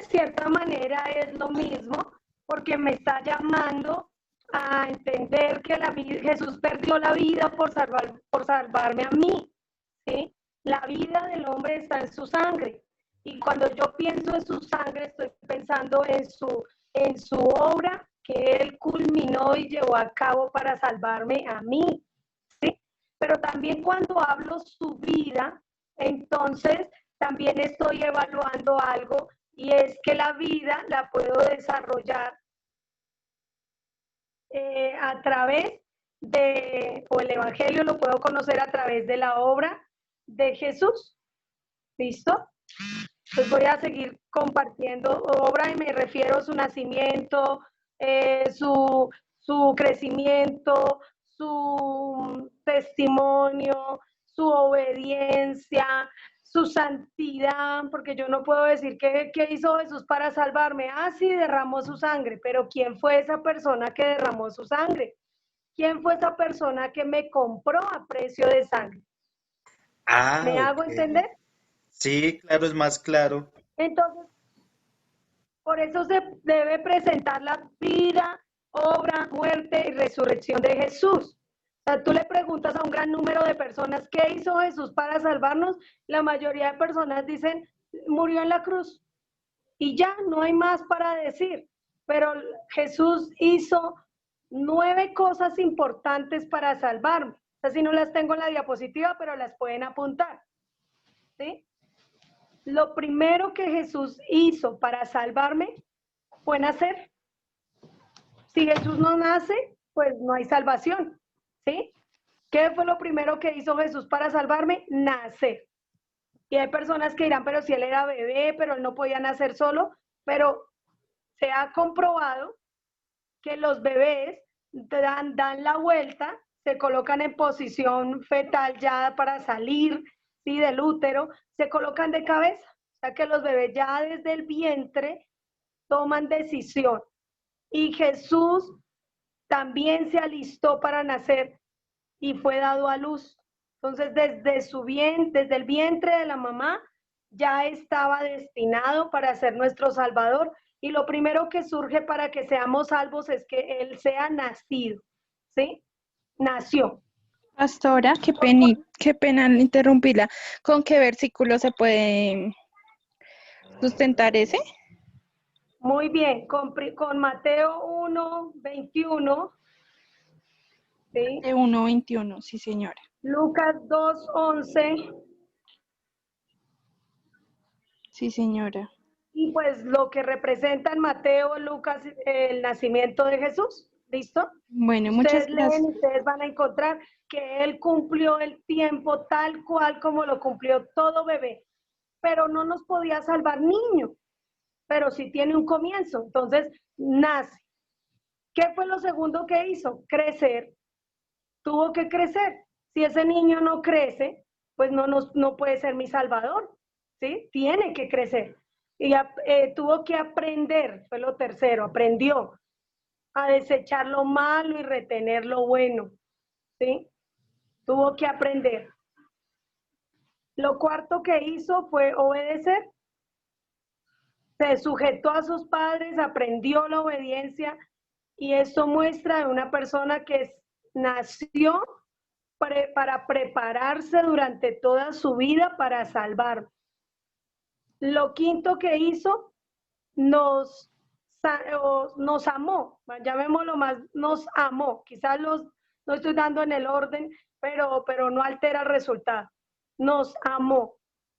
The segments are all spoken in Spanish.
cierta manera es lo mismo, porque me está llamando a entender que Jesús perdió la vida por salvarme a mí, ¿sí? La vida del hombre está en su sangre. Y cuando yo pienso en su sangre, estoy pensando en su obra que él culminó y llevó a cabo para salvarme a mí, ¿sí? Pero también cuando hablo su vida, entonces también estoy evaluando algo, y es que la vida la puedo desarrollar a través o el evangelio lo puedo conocer a través de la obra de Jesús. ¿Listo? Pues voy a seguir compartiendo obra, y me refiero a su nacimiento, su crecimiento, su testimonio, su obediencia, su santidad, porque yo no puedo decir qué hizo Jesús para salvarme. Ah, sí, derramó su sangre, pero ¿quién fue esa persona que derramó su sangre? ¿Quién fue esa persona que me compró a precio de sangre? Ah, ¿Me ok. hago entender? Sí, claro, es más claro. Entonces, por eso se debe presentar la vida, obra, muerte y resurrección de Jesús. O sea, tú le preguntas a un gran número de personas, ¿qué hizo Jesús para salvarnos? La mayoría de personas dicen, murió en la cruz. Y ya, no hay más para decir. Pero Jesús hizo 9 cosas importantes para salvarme. O sea, si no las tengo en la diapositiva, pero las pueden apuntar. ¿Sí? Lo primero que Jesús hizo para salvarme fue nacer. Si Jesús no nace, pues no hay salvación, ¿sí? ¿Qué fue lo primero que hizo Jesús para salvarme? Nacer. Y hay personas que dirán, pero si él era bebé, pero él no podía nacer solo, pero se ha comprobado que los bebés dan la vuelta, se colocan en posición fetal ya para salir, ¿sí? Del útero, se colocan de cabeza. O sea que los bebés ya desde el vientre toman decisión. Y Jesús también se alistó para nacer y fue dado a luz. Entonces, desde el vientre de la mamá, ya estaba destinado para ser nuestro Salvador. Y lo primero que surge para que seamos salvos es que Él sea nacido, ¿sí? Nació. Pastora, qué pena interrumpirla. ¿Con qué versículo se puede sustentar ese? Muy bien, con Mateo 1:21, ¿sí? De 1:21, sí, señora. Lucas 2:11. Sí, señora. Y pues lo que representa en Mateo, Lucas, el nacimiento de Jesús. ¿Listo? Bueno, muchas Ustedes leen gracias. y ustedes van a encontrar que Él cumplió el tiempo tal cual como lo cumplió todo bebé. Pero no nos podía salvar niño, pero sí tiene un comienzo. Entonces, nace. ¿Qué fue lo segundo que hizo? Crecer. Tuvo que crecer. Si ese niño no crece, pues no puede ser mi salvador, ¿sí? Tiene que crecer. Y tuvo que aprender, fue lo tercero, aprendió a desechar lo malo y retener lo bueno, ¿sí? Tuvo que aprender. Lo cuarto que hizo fue obedecer. Se sujetó a sus padres, aprendió la obediencia, y esto muestra a una persona que nació para prepararse durante toda su vida para salvar. Lo quinto que hizo, nos amó, llamémoslo más, nos amó. Quizás no estoy dando en el orden, pero no altera el resultado. Nos amó.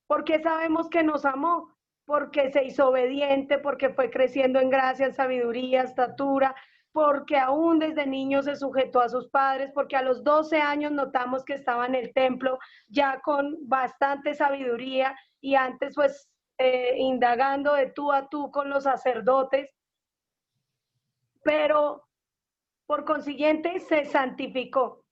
¿Por qué sabemos que nos amó? Porque se hizo obediente, porque fue creciendo en gracia, en sabiduría, estatura, porque aún desde niño se sujetó a sus padres, porque a los 12 años notamos que estaba en el templo ya con bastante sabiduría, y antes pues indagando de tú a tú con los sacerdotes, pero por consiguiente se santificó.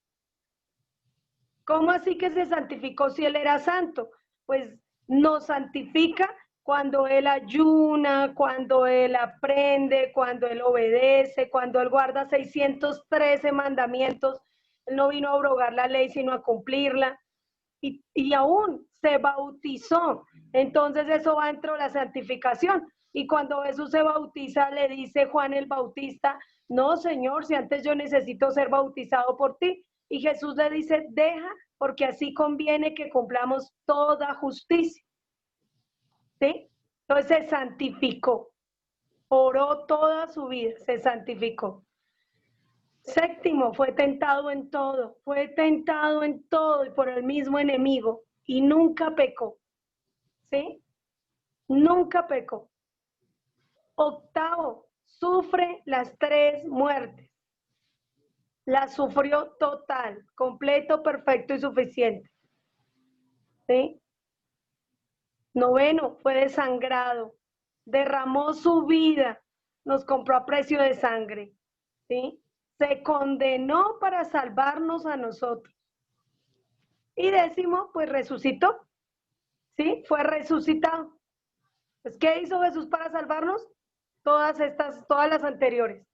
¿Cómo así que se santificó si él era santo? Pues nos santifica cuando él ayuna, cuando él aprende, cuando él obedece, cuando él guarda 613 mandamientos. Él no vino a abrogar la ley, sino a cumplirla. Y aún se bautizó. Entonces eso va dentro de la santificación. Y cuando Jesús se bautiza, le dice Juan el Bautista, no, Señor, si antes yo necesito ser bautizado por ti. Y Jesús le dice, deja, porque así conviene que cumplamos toda justicia. ¿Sí? Entonces se santificó, oró toda su vida, se santificó. Séptimo, fue tentado en todo y por el mismo enemigo y nunca pecó. ¿Sí? Nunca pecó. Octavo, sufre las 3 muertes. Las sufrió total, completo, perfecto y suficiente. ¿Sí? Noveno, fue desangrado, derramó su vida, nos compró a precio de sangre. ¿Sí? Se condenó para salvarnos a nosotros. Y décimo, pues resucitó. ¿Sí? Fue resucitado. Pues, ¿qué hizo Jesús para salvarnos? Todas las anteriores.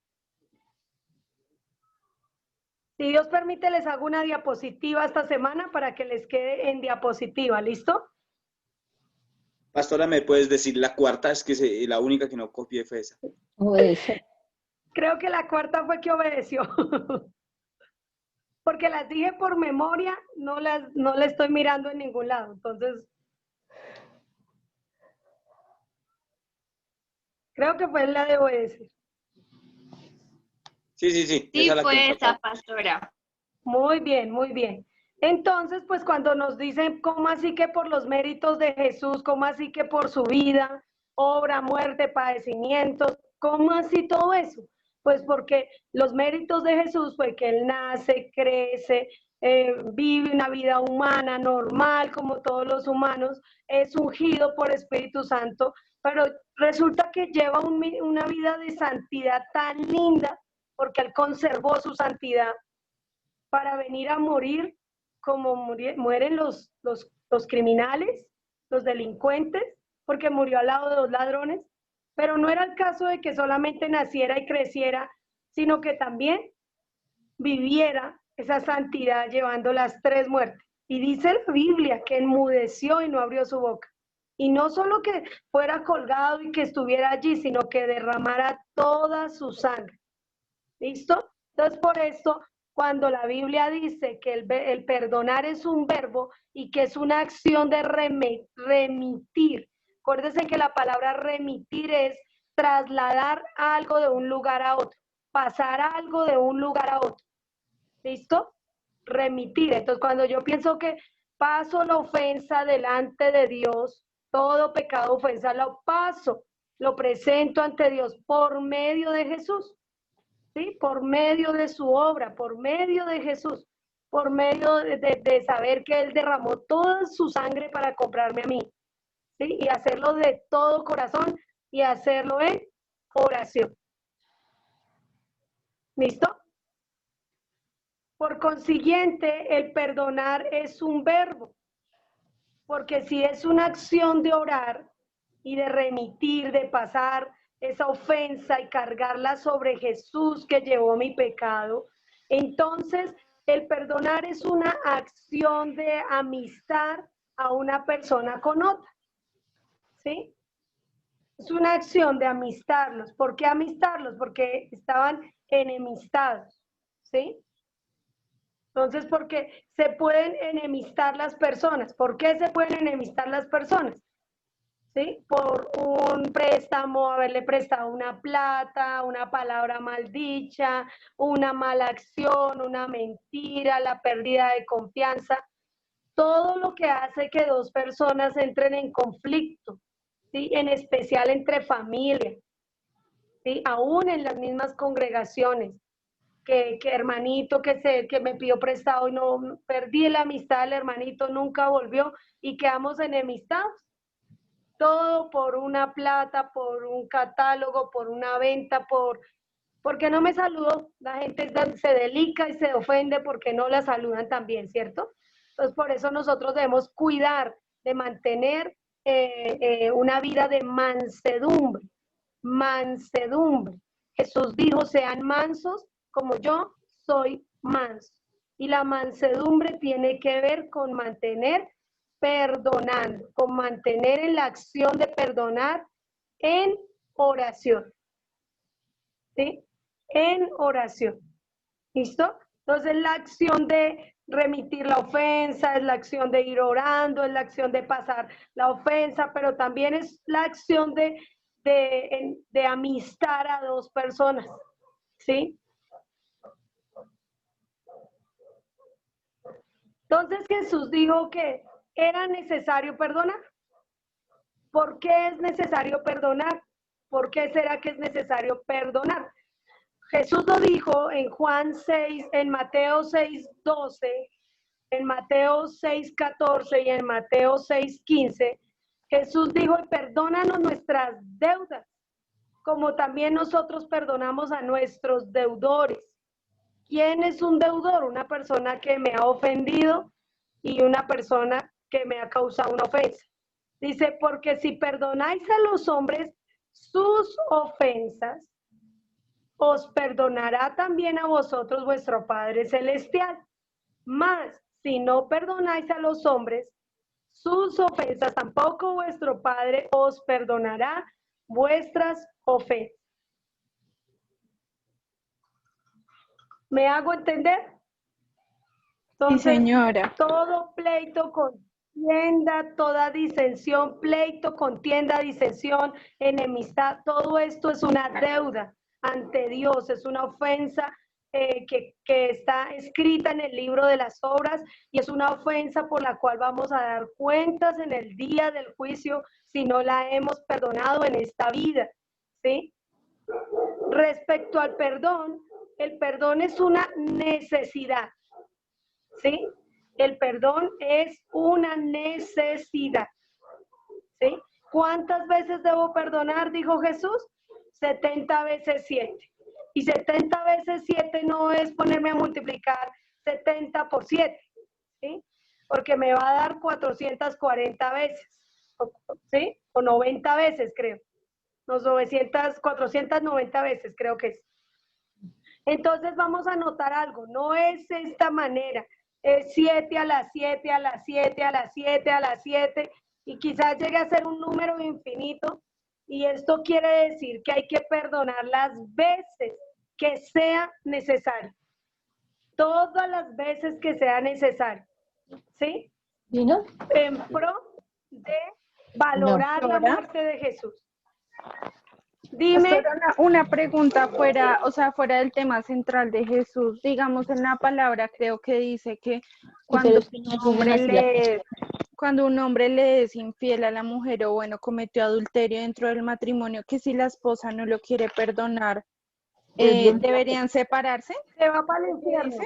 Si Dios permite, les hago una diapositiva esta semana para que les quede en diapositiva, ¿listo? Pastora, ¿me puedes decir la cuarta? Es que la única que no copié fue esa. Obedece. Creo que la cuarta fue que obedeció. Porque las dije por memoria, no la estoy mirando en ningún lado. Entonces, creo que fue la de obedecer. Sí. Sí, Esa es la fue que esa, pastora. Muy bien, muy bien. Entonces, pues cuando nos dicen, ¿cómo así que por los méritos de Jesús? ¿Cómo así que por su vida, obra, muerte, padecimientos? ¿Cómo así todo eso? Pues porque los méritos de Jesús fue que Él nace, crece, vive una vida humana normal como todos los humanos, es ungido por Espíritu Santo, pero resulta que lleva una vida de santidad tan linda porque Él conservó su santidad para venir a morir como mueren los criminales, los delincuentes, porque murió al lado de 2 ladrones, pero no era el caso de que solamente naciera y creciera, sino que también viviera esa santidad llevando las 3 muertes. Y dice la Biblia que enmudeció y no abrió su boca. Y no solo que fuera colgado y que estuviera allí, sino que derramara toda su sangre. ¿Listo? Entonces, por esto, cuando la Biblia dice que el perdonar es un verbo y que es una acción de remitir, acuérdense que la palabra remitir es trasladar algo de un lugar a otro, pasar algo de un lugar a otro. ¿Listo? Remitir. Entonces, cuando yo pienso que paso la ofensa delante de Dios, todo pecado, ofensa, lo paso, lo presento ante Dios por medio de Jesús. ¿Sí? Por medio de su obra, por medio de Jesús, por medio de saber que Él derramó toda su sangre para comprarme a mí, ¿sí? Y hacerlo de todo corazón y hacerlo en oración. ¿Listo? Por consiguiente, el perdonar es un verbo, porque si es una acción de orar y de remitir, de pasar esa ofensa y cargarla sobre Jesús que llevó mi pecado, entonces el perdonar es una acción de amistad a una persona con otra, ¿sí? Es una acción de amistarlos. ¿Por qué amistarlos? Porque estaban enemistados, ¿sí? Entonces, porque se pueden enemistar las personas. ¿Por qué se pueden enemistar las personas? ¿Sí? Por un préstamo, haberle prestado una plata, una palabra maldicha, una mala acción, una mentira, la pérdida de confianza. Todo lo que hace que 2 personas entren en conflicto, ¿sí? En especial entre familias, ¿sí? Aún en las mismas congregaciones. Que hermanito que me pidió prestado y no perdí la amistad del hermanito, nunca volvió y quedamos enemistados. Todo por una plata, por un catálogo, por una venta, porque no me saludó. La gente se delica y se ofende porque no la saludan también, ¿cierto? Entonces, por eso nosotros debemos cuidar de mantener una vida de mansedumbre. Mansedumbre. Jesús dijo, sean mansos como yo soy manso. Y la mansedumbre tiene que ver con mantener perdonando, con mantener en la acción de perdonar en oración. ¿Sí? En oración. ¿Listo? Entonces la acción de remitir la ofensa, es la acción de ir orando, es la acción de pasar la ofensa, pero también es la acción de amistar a dos personas. ¿Sí? Entonces Jesús dijo que era necesario perdonar. ¿Por qué es necesario perdonar? ¿Por qué será que es necesario perdonar? Jesús lo dijo en Juan 6, en Mateo 6:12, en Mateo 6:14 y en Mateo 6:15. Jesús dijo, perdónanos nuestras deudas, como también nosotros perdonamos a nuestros deudores. ¿Quién es un deudor? Una persona que me ha ofendido y una persona que me ha causado una ofensa. Dice, porque si perdonáis a los hombres sus ofensas, os perdonará también a vosotros vuestro Padre Celestial. Mas, si no perdonáis a los hombres sus ofensas, tampoco vuestro Padre os perdonará vuestras ofensas. ¿Me hago entender? Entonces, Sí, señora. todo pleito, contienda, toda disensión, pleito, contienda, disensión, enemistad, todo esto es una deuda ante Dios, es una ofensa que está escrita en el libro de las obras y es una ofensa por la cual vamos a dar cuentas en el día del juicio si no la hemos perdonado en esta vida, ¿sí? Respecto al perdón, el perdón es una necesidad, ¿sí? El perdón es una necesidad, ¿sí? ¿Cuántas veces debo perdonar? Dijo Jesús, 70 veces 7. Y 70 veces 7 no es ponerme a multiplicar 70 por 7, ¿sí? Porque me va a dar 440 veces, ¿sí? O 90 veces, creo. Los 490 veces, creo que es. Entonces vamos a notar algo, no es esta manera, es 7 a las 7, a las 7, a las 7, a las 7, y quizás llegue a ser un número infinito, y esto quiere decir que hay que perdonar las veces que sea necesario, todas las veces que sea necesario, ¿sí? ¿Dino? En pro de valorar la muerte de Jesús. Dime. Pastora, una pregunta fuera, o sea, fuera del tema central de Jesús. Digamos, en la palabra creo que dice que cuando un hombre le es infiel a la mujer o bueno, cometió adulterio dentro del matrimonio, que si la esposa no lo quiere perdonar, ¿deberían separarse? Se va para el infierno.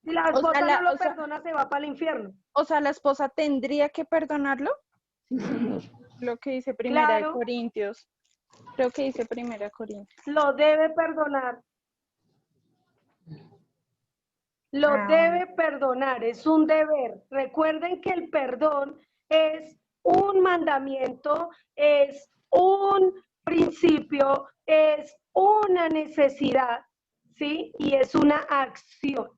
Si la esposa no lo perdona, se va para el infierno. O sea, ¿la esposa tendría que perdonarlo? Sí, señor. Lo que dice Primera de Claro. Corintios. Creo que dice Primera Corintios. Lo debe perdonar. Lo debe perdonar, es un deber. Recuerden que el perdón es un mandamiento, es un principio, es una necesidad, ¿sí? Y es una acción,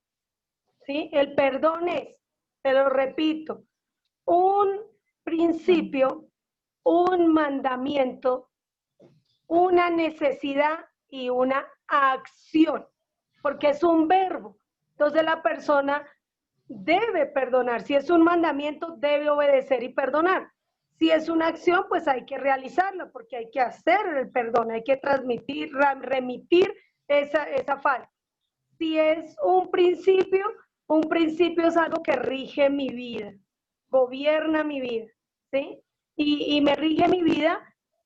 ¿sí? El perdón es, te lo repito, un principio, un mandamiento, una necesidad y una acción, porque es un verbo. Entonces la persona debe perdonar. Si es un mandamiento, debe obedecer y perdonar. Si es una acción, pues hay que realizarla, porque hay que hacer el perdón, hay que transmitir, remitir esa falta. Si es un principio es algo que rige mi vida, gobierna mi vida, ¿sí? Y me rige mi vida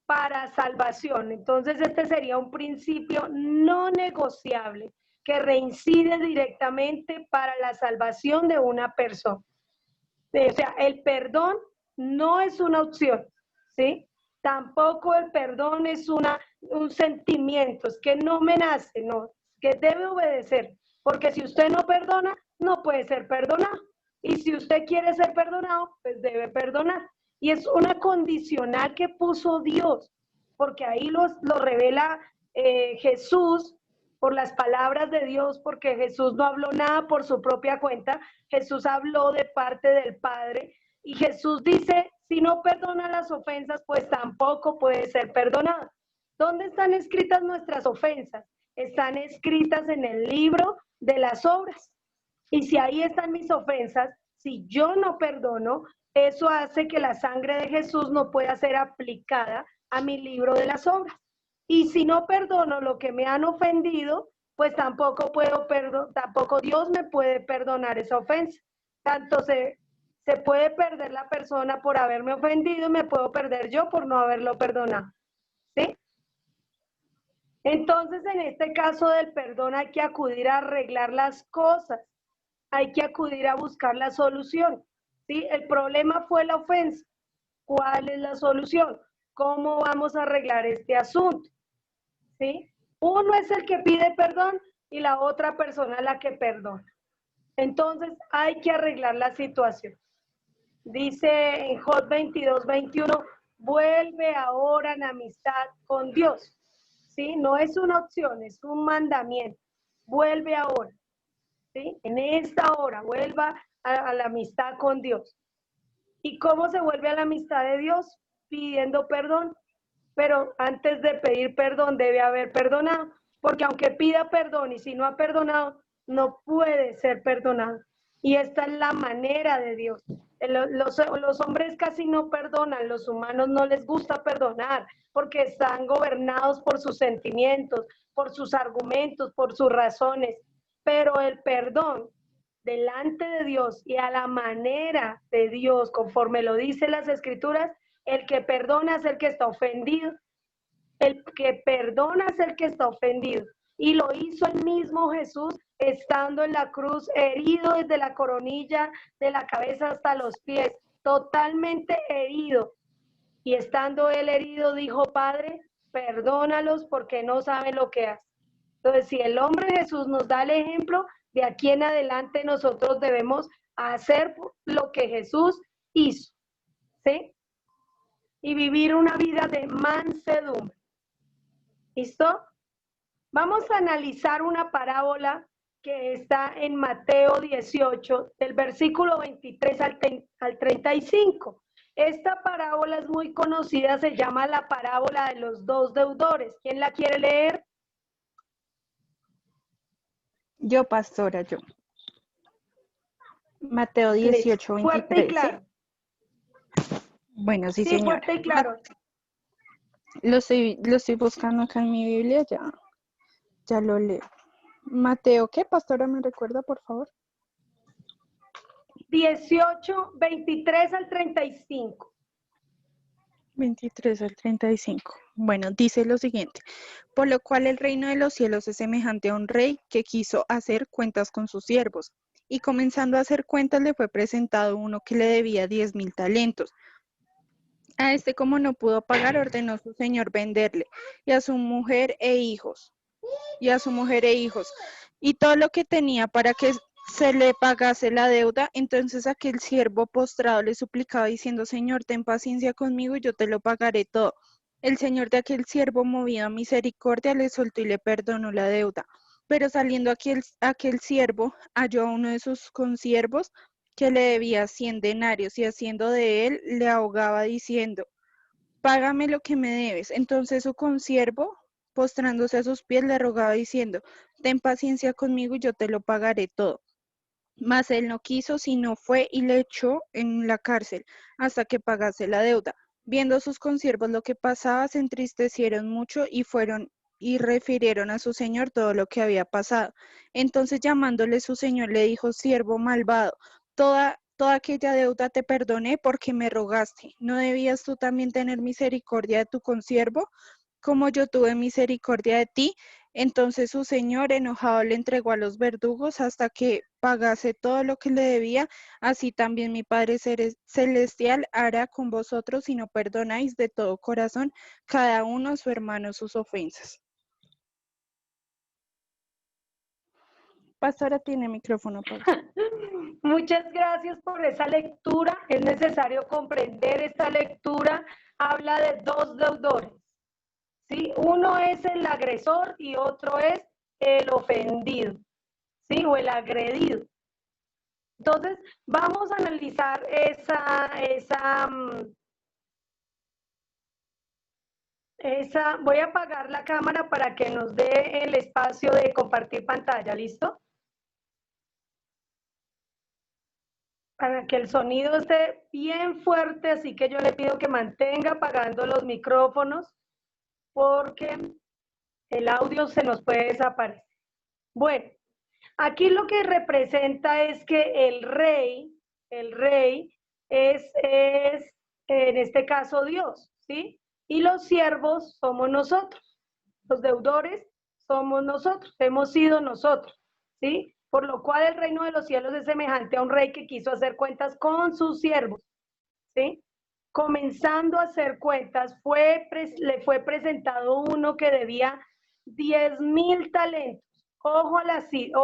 para salvación. Entonces este sería un principio no negociable que reincide directamente para la salvación de una persona. O sea, el perdón no es una opción, ¿sí? Tampoco el perdón es un sentimiento, es que no me nace, no, que debe obedecer, porque si usted no perdona, no puede ser perdonado. Y si usted quiere ser perdonado, pues debe perdonar. Y es una condicional que puso Dios, porque ahí lo revela Jesús, por las palabras de Dios, porque Jesús no habló nada por su propia cuenta, Jesús habló de parte del Padre, y Jesús dice, Si no perdona las ofensas, pues tampoco puede ser perdonado. ¿Dónde están escritas nuestras ofensas? Están escritas en el libro de las obras. Y si ahí están mis ofensas, si yo no perdono, eso hace que la sangre de Jesús no pueda ser aplicada a mi libro de las obras. Y si no perdono lo que me han ofendido, pues tampoco Dios me puede perdonar esa ofensa. Tanto se puede perder la persona por haberme ofendido y me puedo perder yo por no haberlo perdonado. ¿Sí? Entonces, en este caso del perdón hay que acudir a arreglar las cosas, hay que acudir a buscar la solución. ¿Sí? El problema fue la ofensa. ¿Cuál es la solución? ¿Cómo vamos a arreglar este asunto? ¿Sí? Uno es el que pide perdón y la otra persona la que perdona. Entonces hay que arreglar la situación. Dice en Job 22:21, vuelve ahora en amistad con Dios. ¿Sí? No es una opción, es un mandamiento. Vuelve ahora. ¿Sí? En esta hora, vuelva a la amistad con Dios. ¿Y cómo se vuelve a la amistad de Dios? Pidiendo perdón. Pero antes de pedir perdón debe haber perdonado, porque aunque pida perdón y si no ha perdonado, no puede ser perdonado. Y esta es la manera de Dios. Los hombres casi no perdonan, los humanos no les gusta perdonar, porque están gobernados por sus sentimientos, por sus argumentos, por sus razones. Pero el perdón delante de Dios y a la manera de Dios, conforme lo dicen las Escrituras, el que perdona es el que está ofendido. El que perdona es el que está ofendido. Y lo hizo el mismo Jesús estando en la cruz, herido desde la coronilla de la cabeza hasta los pies, totalmente herido. Y estando él herido, dijo, Padre, perdónalos porque no saben lo que hacen. Entonces, si el hombre Jesús nos da el ejemplo, de aquí en adelante nosotros debemos hacer lo que Jesús hizo. ¿Sí? Y vivir una vida de mansedumbre. ¿Listo? Vamos a analizar una parábola que está en Mateo 18, del versículo 23 al 35. Esta parábola es muy conocida, se llama la parábola de los dos deudores. ¿Quién la quiere leer? Yo, pastora, yo. Mateo 18, Fuerte 23. y claro. ¿Sí? Bueno, sí, Sí, señora. fuerte y claro. Lo estoy buscando acá en mi Biblia, ya lo leo. Mateo, ¿qué, pastora? ¿Me recuerda, por favor? 18, 23 al 35. 23 al 35. Bueno, dice lo siguiente. Por lo cual el reino de los cielos es semejante a un rey que quiso hacer cuentas con sus siervos. Y comenzando a hacer cuentas le fue presentado uno que le debía 10,000 talentos. A este, como no pudo pagar, ordenó su señor venderle y a su mujer e hijos. Y todo lo que tenía para que se le pagase la deuda. Entonces aquel siervo postrado le suplicaba diciendo, Señor, ten paciencia conmigo y yo te lo pagaré todo. El señor de aquel siervo, movido a misericordia, le soltó y le perdonó la deuda. Pero saliendo aquel siervo, halló a uno de sus consiervos que le debía 100 denarios y haciendo de él, le ahogaba diciendo, págame lo que me debes. Entonces su consiervo, postrándose a sus pies, le rogaba diciendo, ten paciencia conmigo y yo te lo pagaré todo. Mas él no quiso, sino fue y le echó en la cárcel hasta que pagase la deuda. Viendo sus consiervos lo que pasaba, se entristecieron mucho y fueron y refirieron a su señor todo lo que había pasado. Entonces llamándole su señor le dijo, siervo malvado, toda aquella deuda te perdoné porque me rogaste. ¿No debías tú también tener misericordia de tu consiervo, como yo tuve misericordia de ti? Entonces su señor, enojado, le entregó a los verdugos hasta que pagase todo lo que le debía. Así también mi Padre Celestial hará con vosotros si no perdonáis de todo corazón cada uno a su hermano sus ofensas. Pastora, tiene micrófono. Muchas gracias por esa lectura. Es necesario comprender esta lectura. Habla de dos deudores. ¿Sí? Uno es el agresor y otro es el ofendido, ¿sí? O el agredido. Entonces, vamos a analizar Voy a apagar la cámara para que nos dé el espacio de compartir pantalla, ¿listo? Para que el sonido esté bien fuerte, así que yo le pido que mantenga apagando los micrófonos porque el audio se nos puede desaparecer. Bueno, aquí lo que representa es que el rey es en este caso Dios, ¿sí? Y los siervos somos nosotros, los deudores somos nosotros, hemos sido nosotros, ¿sí? Por lo cual el reino de los cielos es semejante a un rey que quiso hacer cuentas con sus siervos, ¿sí? Comenzando a hacer cuentas, le fue presentado uno que debía 10.000 talentos. Ojo a la cifra,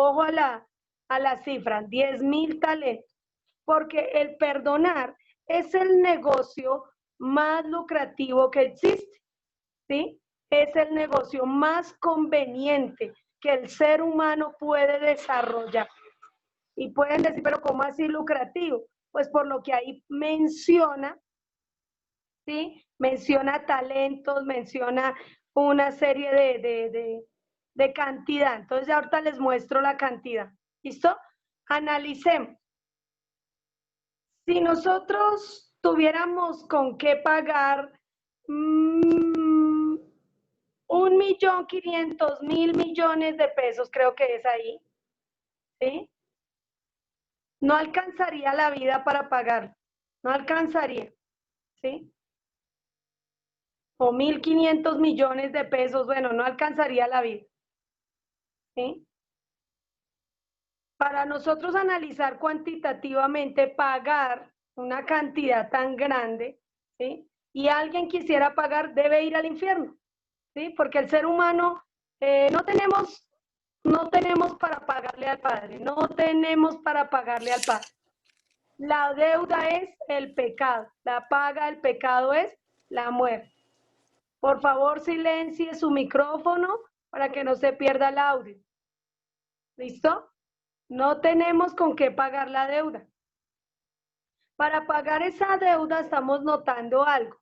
10.000 talentos, porque el perdonar es el negocio más lucrativo que existe, ¿sí? Es el negocio más conveniente que el ser humano puede desarrollar. Y pueden decir, pero ¿cómo así lucrativo? Pues por lo que ahí menciona, ¿sí? Menciona talentos, menciona una serie de cantidad. Entonces ya ahorita les muestro la cantidad. ¿Listo? Analicemos. Si nosotros tuviéramos con qué pagar 1.500.000 millones de pesos, creo que es ahí, ¿sí? No alcanzaría la vida para pagarlo, no alcanzaría, ¿sí? O 1.500 millones de pesos, bueno, no alcanzaría la vida, ¿sí? Para nosotros analizar cuantitativamente, pagar una cantidad tan grande, ¿sí? Y alguien quisiera pagar, debe ir al infierno, ¿sí? Porque el ser humano no tenemos para pagarle al Padre, no tenemos para pagarle al Padre. La deuda es el pecado, la paga del pecado es la muerte. Por favor, silencie su micrófono para que no se pierda el audio. ¿Listo? No tenemos con qué pagar la deuda. Para pagar esa deuda estamos notando algo.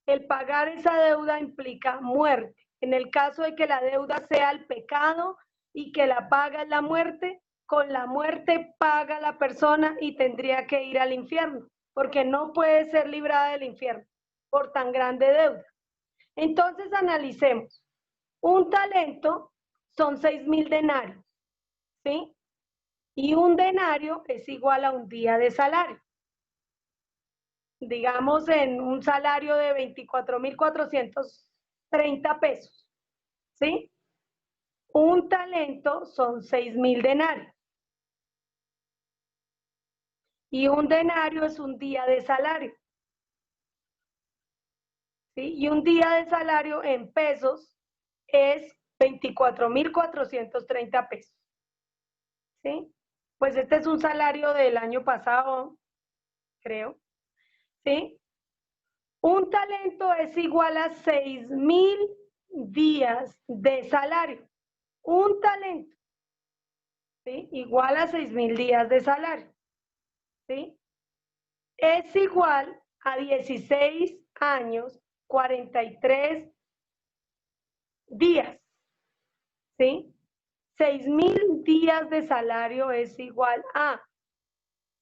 El pagar esa deuda implica muerte. En el caso de que la deuda sea el pecado y que la paga es la muerte, con la muerte paga la persona y tendría que ir al infierno, porque no puede ser librada del infierno por tan grande deuda. Entonces analicemos. Un talento son 6.000 denarios, ¿sí? Y un denario es igual a un día de salario. Digamos en un salario de 24.430 pesos, ¿sí? Un talento son 6.000 denarios. Y un denario es un día de salario, ¿sí? Y un día de salario en pesos es 24.430 pesos, ¿sí? Pues este es un salario del año pasado, creo, ¿sí? Un talento es igual a 6.000 días de salario. Un talento, ¿sí? Igual a 6.000 días de salario, ¿sí? Es igual a 16 años, 43 días, ¿sí? 6.000 días de salario es igual a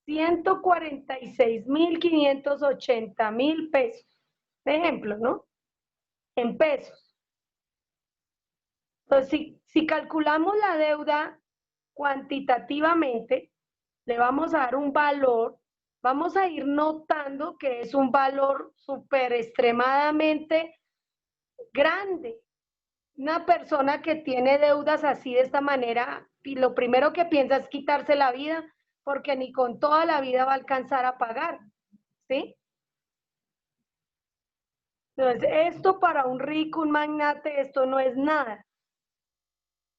146.580.000 pesos. De ejemplo, ¿no? En pesos. Entonces, si calculamos la deuda cuantitativamente, le vamos a dar un valor, vamos a ir notando que es un valor súper extremadamente grande. Una persona que tiene deudas así de esta manera, y lo primero que piensa es quitarse la vida, porque ni con toda la vida va a alcanzar a pagar, ¿sí? Entonces, esto para un rico, un magnate, esto no es nada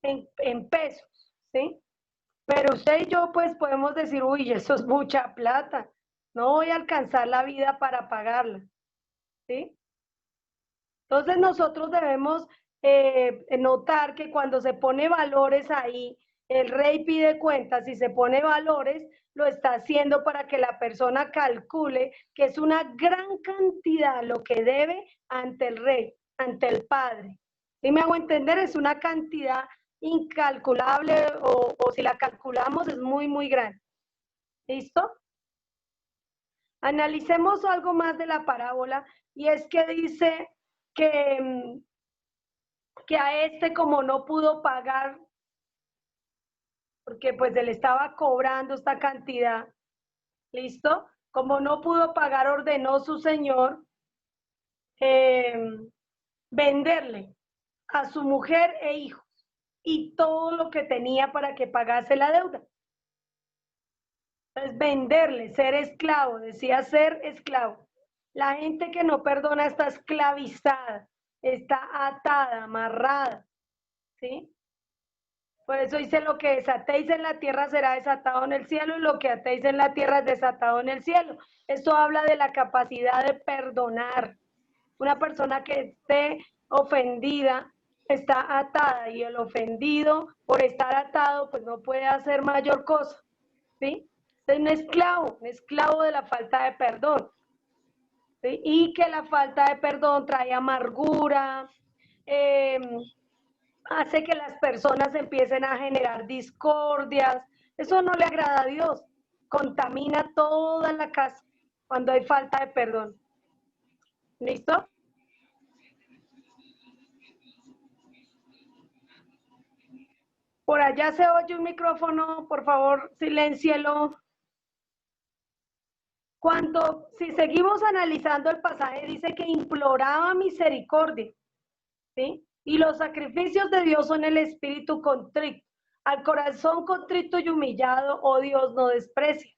en pesos, ¿sí? Pero usted y yo pues podemos decir, uy, eso es mucha plata, no voy a alcanzar la vida para pagarla, ¿sí? Entonces nosotros debemos notar que cuando se pone valores ahí, el rey pide cuentas y se pone valores, lo está haciendo para que la persona calcule que es una gran cantidad lo que debe ante el rey. ante el Padre. ¿Sí me hago entender? Es una cantidad incalculable o si la calculamos es muy, muy grande. ¿Listo? Analicemos algo más de la parábola y es que dice que a este como no pudo pagar, porque pues él estaba cobrando esta cantidad, ¿listo? Como no pudo pagar, ordenó su señor venderle a su mujer e hijos y todo lo que tenía para que pagase la deuda. Entonces, venderle, ser esclavo, decía ser esclavo. La gente que no perdona está esclavizada, está atada, amarrada, ¿sí? Por eso dice, lo que desatéis en la tierra será desatado en el cielo y lo que atéis en la tierra es desatado en el cielo. Esto habla de la capacidad de perdonar. Una persona que esté ofendida está atada y el ofendido por estar atado pues no puede hacer mayor cosa, ¿sí? Es un esclavo de la falta de perdón, ¿sí? Y que la falta de perdón trae amargura, hace que las personas empiecen a generar discordias. Eso no le agrada a Dios, contamina toda la casa cuando hay falta de perdón. ¿Listo? Por allá se oye un micrófono, por favor, siléncielo. Si seguimos analizando el pasaje, dice que imploraba misericordia, ¿sí? Y los sacrificios de Dios son el espíritu contrito. Al corazón contrito y humillado, oh Dios, no desprecia,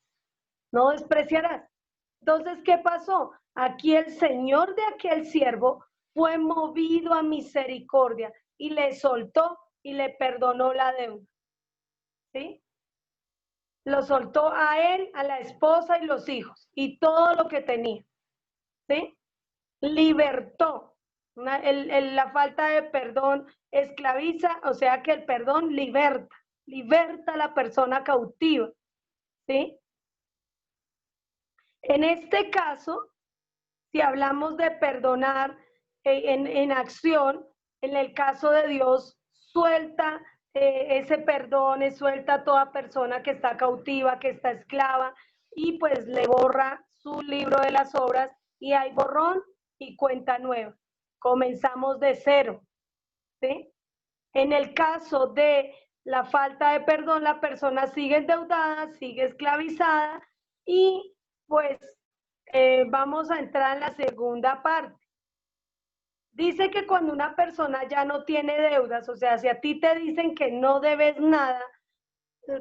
no despreciarás. Entonces, ¿qué pasó? Aquí el señor de aquel siervo fue movido a misericordia y le soltó y le perdonó la deuda, ¿sí? Lo soltó a él, a la esposa y los hijos y todo lo que tenía, ¿sí? Libertó. La falta de perdón esclaviza, o sea que el perdón liberta a la persona cautiva, ¿sí? En este caso, si hablamos de perdonar en acción, en el caso de Dios, suelta ese perdón, suelta a toda persona que está cautiva, que está esclava, y pues le borra su libro de las obras y hay borrón y cuenta nueva. Comenzamos de cero, ¿sí? En el caso de la falta de perdón, la persona sigue endeudada, sigue esclavizada y pues vamos a entrar en la segunda parte. Dice que cuando una persona ya no tiene deudas, o sea, si a ti te dicen que no debes nada,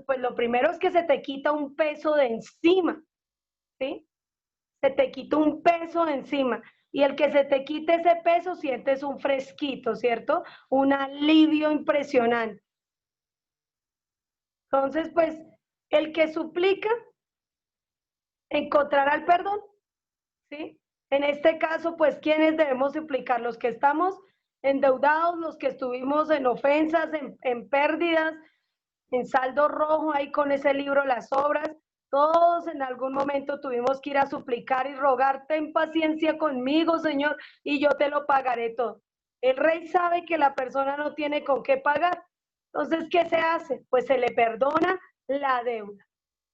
pues lo primero es que se te quita un peso de encima, ¿sí? Se te quita un peso de encima. Y el que se te quite ese peso, sientes un fresquito, ¿cierto? Un alivio impresionante. Entonces, pues, el que suplica encontrará el perdón, ¿sí? En este caso, pues, ¿quiénes debemos suplicar? Los que estamos endeudados, los que estuvimos en ofensas, en pérdidas, en saldo rojo, ahí con ese libro, Las Obras. Todos en algún momento tuvimos que ir a suplicar y rogar, ten paciencia conmigo, Señor, y yo te lo pagaré todo. El rey sabe que la persona no tiene con qué pagar. Entonces, ¿qué se hace? Pues se le perdona la deuda.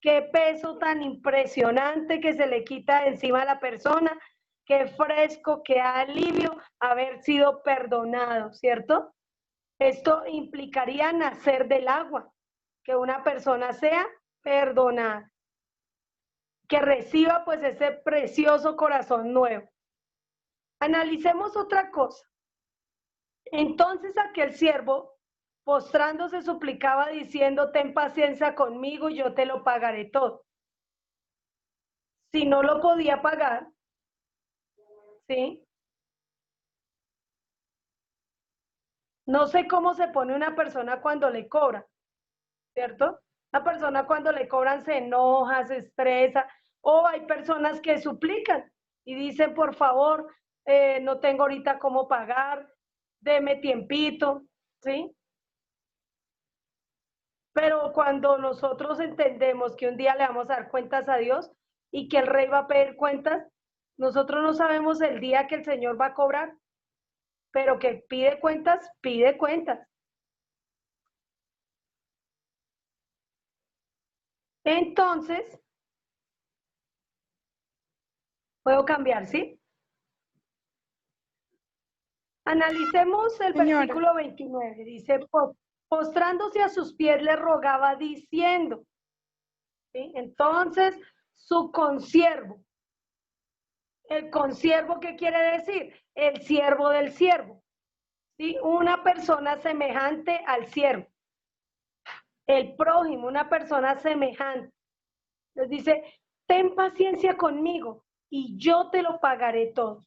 Qué peso tan impresionante que se le quita de encima a la persona, qué fresco, qué alivio haber sido perdonado, ¿cierto? Esto implicaría nacer del agua, que una persona sea perdonada, que reciba pues ese precioso corazón nuevo. Analicemos otra cosa. Entonces aquel siervo, postrándose, suplicaba diciendo, ten paciencia conmigo y yo te lo pagaré todo. Si no lo podía pagar, ¿sí? No sé cómo se pone una persona cuando le cobra, ¿cierto? La persona cuando le cobran se enoja, se estresa, o hay personas que suplican y dicen, por favor, no tengo ahorita cómo pagar, deme tiempito, ¿sí? Pero cuando nosotros entendemos que un día le vamos a dar cuentas a Dios y que el rey va a pedir cuentas, nosotros no sabemos el día que el Señor va a cobrar. pero que pide cuentas, pide cuentas. Entonces, puedo cambiar, ¿sí? Analicemos el Señora. versículo 29. Dice, postrándose a sus pies le rogaba diciendo, ¿sí? Entonces, su consiervo. ¿El consiervo qué quiere decir? El siervo del siervo. ¿Sí? Una persona semejante al siervo. El prójimo, una persona semejante. Les dice, ten paciencia conmigo y yo te lo pagaré todo.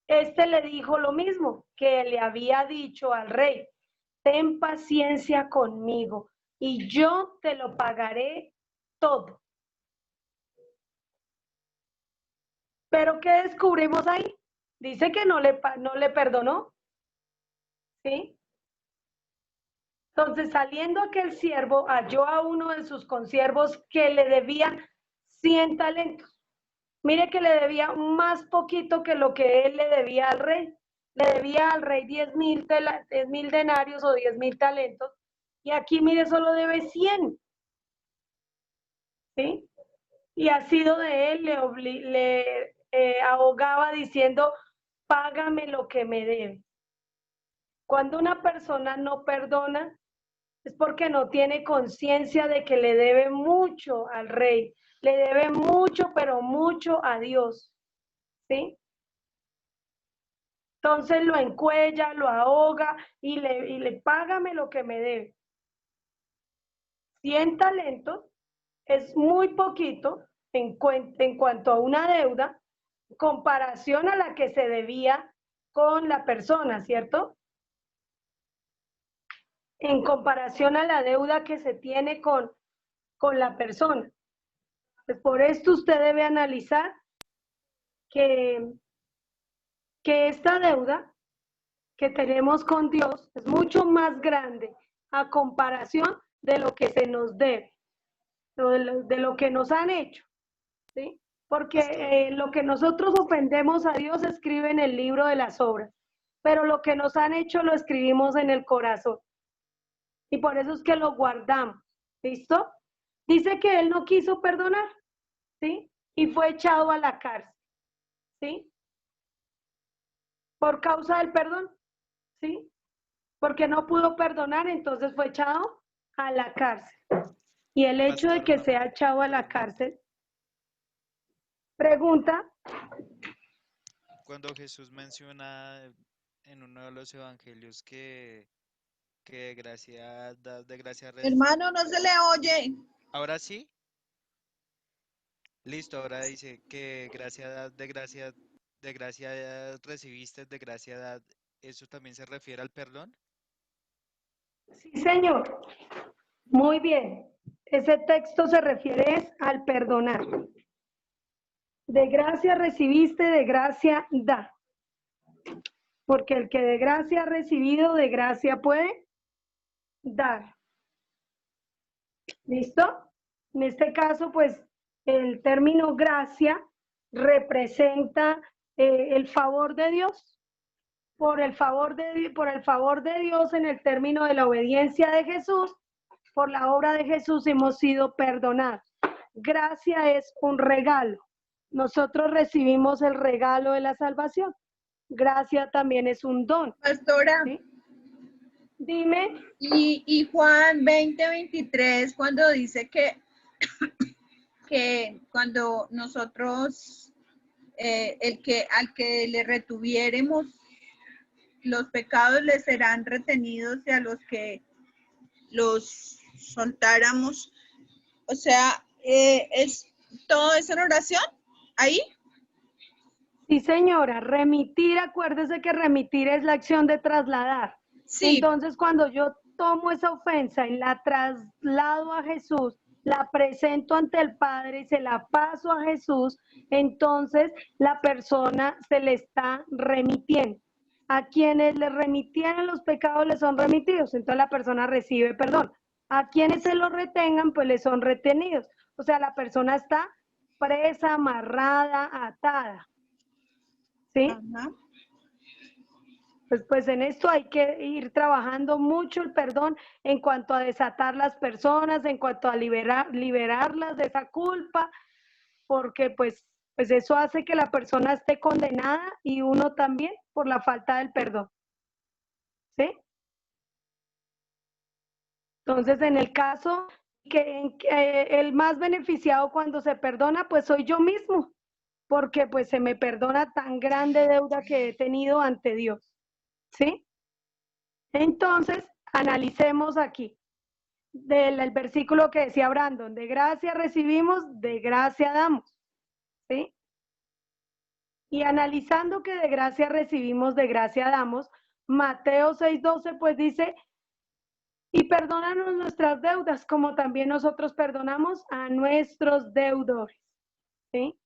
Este le dijo lo mismo que le había dicho al rey, ten paciencia conmigo y yo te lo pagaré todo. Pero ¿qué descubrimos ahí? Dice que no le perdonó, ¿sí? Entonces, saliendo aquel siervo, halló a uno de sus consiervos que le debía 100 talentos. Mire que le debía más poquito que lo que él le debía al rey. Le debía al rey 10.000 denarios o 10.000 talentos. Y aquí, mire, solo debe 100. ¿Sí? Y ha sido de él, le ahogaba diciendo, págame lo que me debe. Cuando una persona no perdona, es porque no tiene conciencia de que le debe mucho al rey, le debe mucho, pero mucho a Dios, ¿sí? Entonces lo encuella, lo ahoga y le págame lo que me debe. 100 talentos es muy poquito en cuanto a una deuda, en comparación a la que se debía con la persona, ¿cierto? En comparación a la deuda que se tiene con la persona. Pues por esto usted debe analizar que esta deuda que tenemos con Dios es mucho más grande a comparación de lo que se nos debe, de lo que nos han hecho, ¿sí? Porque lo que nosotros ofendemos a Dios se escribe en el libro de las obras, pero lo que nos han hecho lo escribimos en el corazón. Y por eso es que lo guardamos, ¿listo? Dice que él no quiso perdonar, ¿sí? Y fue echado a la cárcel, ¿sí? Por causa del perdón, ¿sí? Porque no pudo perdonar, entonces fue echado a la cárcel. Y el hecho de que sea echado a la cárcel, pregunta. Cuando Jesús menciona en uno de los evangelios que de gracia, de gracia. Hermano, no se le oye. Ahora sí, listo, ahora dice que de gracia recibiste, de gracia, ¿eso también se refiere al perdón? Sí, señor. Muy bien. Ese texto se refiere al perdonar. De gracia recibiste, de gracia da. Porque el que de gracia ha recibido, de gracia puede dar. ¿Listo? En este caso, pues, el término gracia representa el favor de Dios. Por el favor de Dios en el término de la obediencia de Jesús, por la obra de Jesús hemos sido perdonados. Gracia es un regalo. Nosotros recibimos el regalo de la salvación. Gracia también es un don. Pastora, ¿Sí? Dime. y Juan 20:23, cuando dice que cuando nosotros, al que le retuviéremos los pecados le serán retenidos y a los que los soltáramos, o sea, es todo eso en oración, ahí. Sí, señora, remitir, acuérdese que remitir es la acción de trasladar. Sí. Entonces, cuando yo tomo esa ofensa y la traslado a Jesús, la presento ante el Padre y se la paso a Jesús, entonces la persona se le está remitiendo. A quienes le remitieron los pecados les son remitidos, entonces la persona recibe perdón. A quienes se lo retengan, pues le son retenidos. O sea, la persona está presa, amarrada, atada. ¿Sí? Ajá. Pues en esto hay que ir trabajando mucho el perdón en cuanto a desatar las personas, en cuanto a liberarlas de esa culpa, porque pues eso hace que la persona esté condenada y uno también por la falta del perdón. ¿Sí? Entonces, en el caso que el más beneficiado cuando se perdona, pues soy yo mismo, porque pues se me perdona tan grande deuda que he tenido ante Dios. ¿Sí? Entonces, analicemos aquí del versículo que decía Brandon, de gracia recibimos, de gracia damos. ¿Sí? Y analizando que de gracia recibimos, de gracia damos, Mateo 6:12 pues dice, y perdónanos nuestras deudas, como también nosotros perdonamos a nuestros deudores. ¿Sí?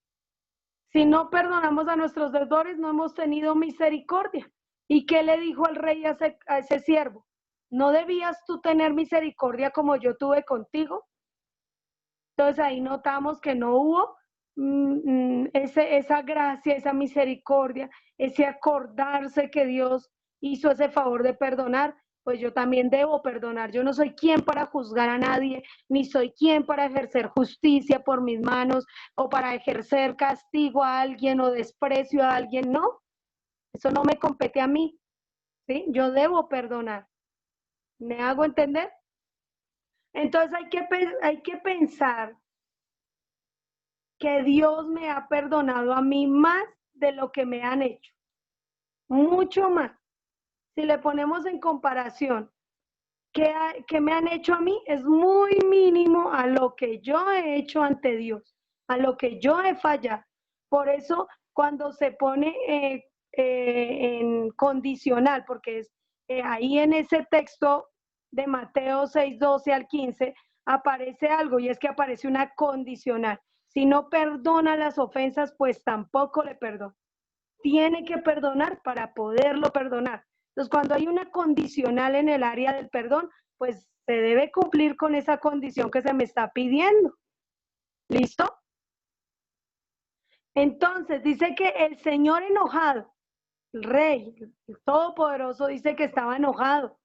Si no perdonamos a nuestros deudores, no hemos tenido misericordia. ¿Y qué le dijo el rey a ese siervo? ¿No debías tú tener misericordia como yo tuve contigo? Entonces ahí notamos que no hubo esa gracia, esa misericordia, ese acordarse que Dios hizo ese favor de perdonar, pues yo también debo perdonar. Yo no soy quien para juzgar a nadie, ni soy quien para ejercer justicia por mis manos o para ejercer castigo a alguien o desprecio a alguien. No, eso no me compete a mí, ¿sí? Yo debo perdonar. ¿Me hago entender? Entonces hay que pensar que Dios me ha perdonado a mí más de lo que me han hecho, mucho más. Si le ponemos en comparación qué me han hecho a mí, es muy mínimo a lo que yo he hecho ante Dios, a lo que yo he fallado. Por eso cuando se pone en condicional, porque es ahí en ese texto de Mateo 6:12 al 15, aparece algo y es que aparece una condicional. Si no perdona las ofensas, pues tampoco le perdona. Tiene que perdonar para poderlo perdonar. Entonces, cuando hay una condicional en el área del perdón, pues se debe cumplir con esa condición que se me está pidiendo. ¿Listo? Entonces, dice que el Señor enojado, el Rey, el Todopoderoso, dice que estaba enojado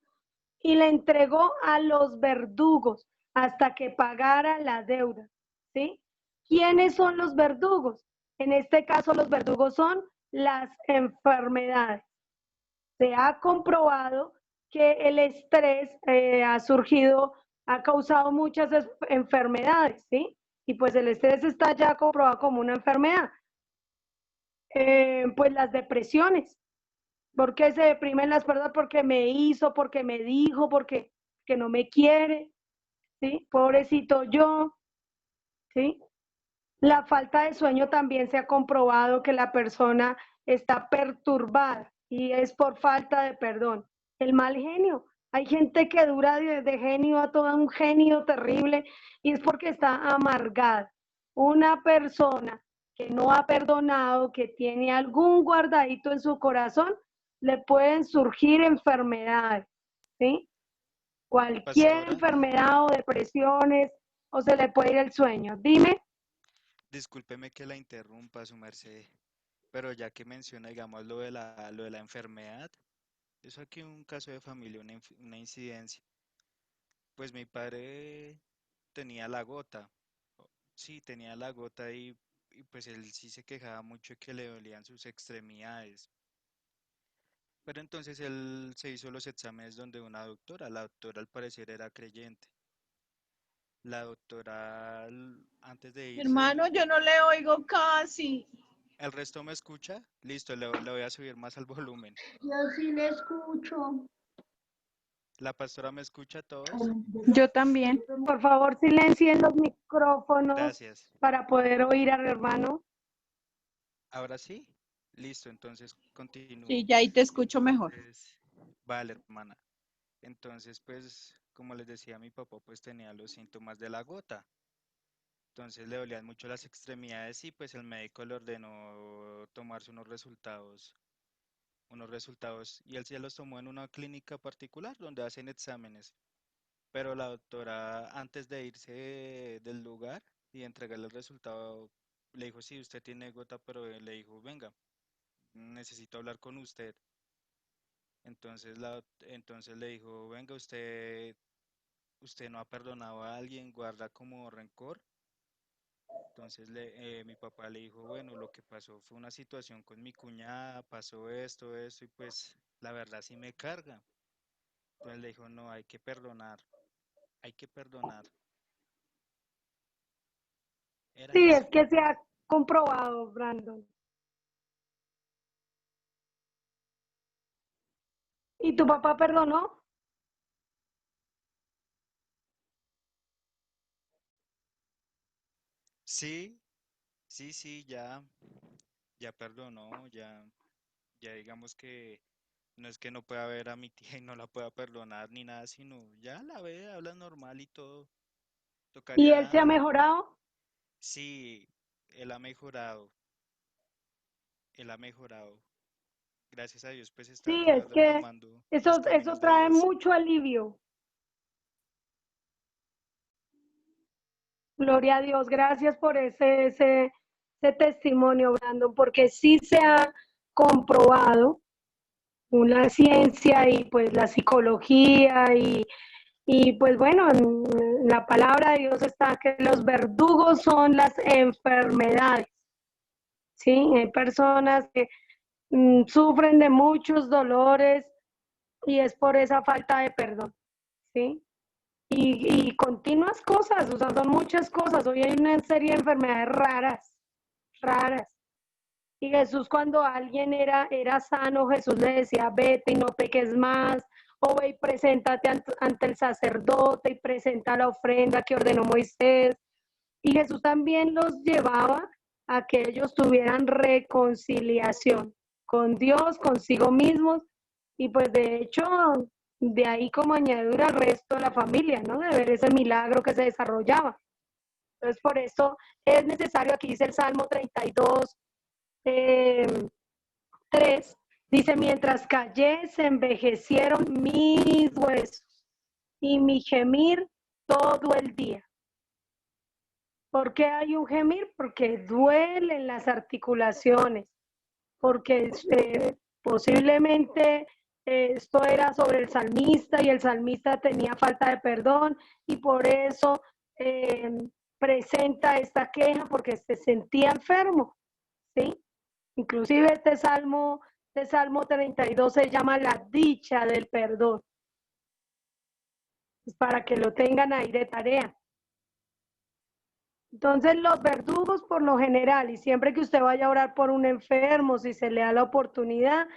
y le entregó a los verdugos hasta que pagara la deuda. ¿Sí? ¿Quiénes son los verdugos? En este caso, los verdugos son las enfermedades. Se ha comprobado que el estrés ha causado muchas enfermedades, ¿sí? Y pues el estrés está ya comprobado como una enfermedad. Pues las depresiones. ¿Por qué se deprimen las personas? Porque me hizo, porque me dijo, porque que no me quiere, ¿sí? Pobrecito yo, ¿sí? La falta de sueño también se ha comprobado que la persona está perturbada y es por falta de perdón. El mal genio. Hay gente que dura de genio a todo un genio terrible y es porque está amargada. Una persona que no ha perdonado, que tiene algún guardadito en su corazón, le pueden surgir enfermedades, ¿sí? Cualquier Pastora, enfermedad o depresiones o se le puede ir el sueño. Dime. discúlpeme que la interrumpa, su merced, pero ya que menciona, digamos, lo de la enfermedad, eso aquí un caso de familia, una incidencia. Pues mi padre tenía la gota, sí, tenía la gota y pues él sí se quejaba mucho de que le dolían sus extremidades. Pero entonces él se hizo los exámenes donde una doctora, la doctora al parecer era creyente. La doctora antes de irse, Hermano, yo no le oigo casi. ¿el resto me escucha? Listo, le voy a subir más al volumen. Yo sí le escucho. ¿La pastora me escucha a todos? Yo también. Por favor, silencien los micrófonos Gracias. para poder oír al hermano. ¿Ahora sí? Listo, entonces Sí, continúo. ya ahí te escucho mejor. Entonces, vale, hermana. Entonces, pues, como les decía, mi papá pues tenía los síntomas de la gota. Entonces le dolían mucho las extremidades y pues el médico le ordenó tomarse unos resultados y él sí los tomó en una clínica particular donde hacen exámenes. Pero la doctora, antes de irse del lugar y entregarle el resultado, le dijo, sí, usted tiene gota, pero le dijo, venga, necesito hablar con usted. Entonces, entonces le dijo, venga, usted no ha perdonado a alguien, guarda como rencor. Entonces mi papá le dijo, bueno, lo que pasó fue una situación con mi cuñada, pasó esto, y pues la verdad sí me carga. Entonces le dijo, no, hay que perdonar. Era Sí, eso. es que se ha comprobado, Brandon. ¿Y tu papá perdonó? Sí, sí, ya perdonó, ya digamos que no es que no pueda ver a mi tía y no la pueda perdonar ni nada, sino ya la ve, habla normal y todo. ¿Y él se ha Tocaría, mejorado? sí, él ha mejorado, él ha mejorado. Gracias a Dios, pues está Sí, ya es que retomando los eso caminos de trae Dios. mucho alivio. Gloria a Dios, gracias por ese testimonio, Brandon, porque sí se ha comprobado la ciencia y pues la psicología y pues bueno, en la palabra de Dios está que los verdugos son las enfermedades, ¿sí? Hay personas que sufren de muchos dolores y es por esa falta de perdón, ¿sí? Y continuas cosas, o sea, son muchas cosas. Hoy hay una serie de enfermedades raras, raras. Y Jesús cuando alguien era sano, Jesús le decía, vete y no peques más, o ve y preséntate ante el sacerdote y presenta la ofrenda que ordenó Moisés. Y Jesús también los llevaba a que ellos tuvieran reconciliación con Dios, consigo mismos, y pues de hecho, de ahí como añadidura al resto de la familia, ¿no? De ver ese milagro que se desarrollaba. Entonces, por eso es necesario, aquí dice el Salmo 32, 3, dice, mientras callé se envejecieron mis huesos y mi gemir todo el día. ¿Por qué hay un gemir? Porque duelen las articulaciones, porque posiblemente esto era sobre el salmista y el salmista tenía falta de perdón y por eso eh, presenta esta queja porque se sentía enfermo, ¿sí? Inclusive este Salmo 32 se llama la dicha del perdón, pues para que lo tengan ahí de tarea. Entonces los verdugos por lo general, y siempre que usted vaya a orar por un enfermo, si se le da la oportunidad,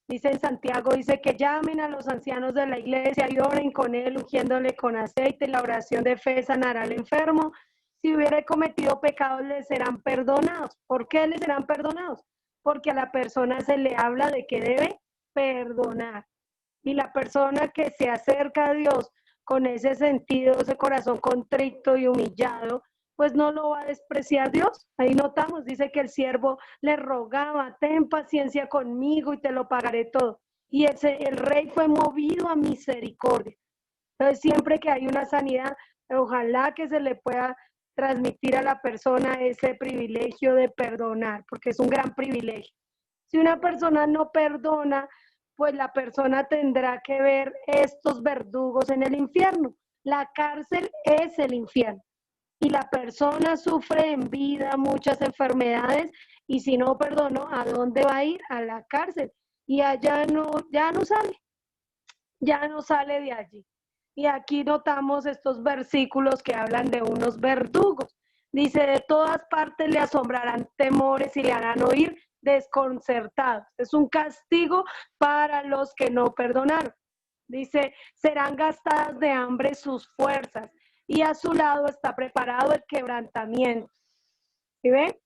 dice en Santiago, dice que llamen a los ancianos de la iglesia y oren con él, ungiéndole con aceite, la oración de fe sanará al enfermo. Si hubiera cometido pecados, le serán perdonados. ¿Por qué le serán perdonados? Porque a la persona se le habla de que debe perdonar. Y la persona que se acerca a Dios con ese sentido, ese corazón contrito y humillado, pues no lo va a despreciar Dios. Ahí notamos, dice que el siervo le rogaba, ten paciencia conmigo y te lo pagaré todo. Y el rey fue movido a misericordia. Entonces, siempre que hay una sanidad, ojalá que se le pueda transmitir a la persona ese privilegio de perdonar, porque es un gran privilegio. Si una persona no perdona, pues la persona tendrá que ver estos verdugos en el infierno. La cárcel es el infierno y la persona sufre en vida muchas enfermedades y si no perdonó, ¿a dónde va a ir? A la cárcel y allá ya no sale de allí. Y aquí notamos estos versículos que hablan de unos verdugos. Dice, de todas partes le asombrarán temores y le harán oír desconcertados. Es un castigo para los que no perdonaron. Dice, serán gastadas de hambre sus fuerzas y a su lado está preparado el quebrantamiento. ¿Sí ven?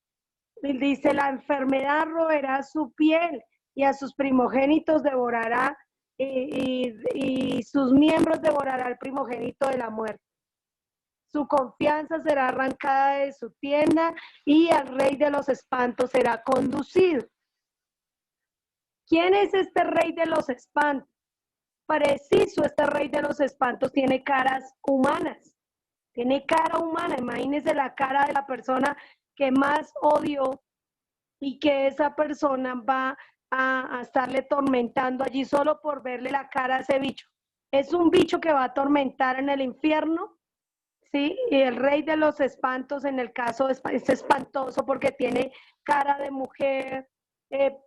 Y dice, la enfermedad roerá su piel y a sus primogénitos devorará y sus miembros devorará el primogénito de la muerte. Su confianza será arrancada de su tienda y al rey de los espantos será conducido. ¿Quién es este rey de los espantos? Preciso, este rey de los espantos tiene caras humanas, tiene cara humana. Imagínense la cara de la persona que más odió y que esa persona va a estarle atormentando allí solo por verle la cara a ese bicho. Es un bicho que va a atormentar en el infierno, ¿sí? Y el rey de los espantos en el caso es espantoso porque tiene cara de mujer,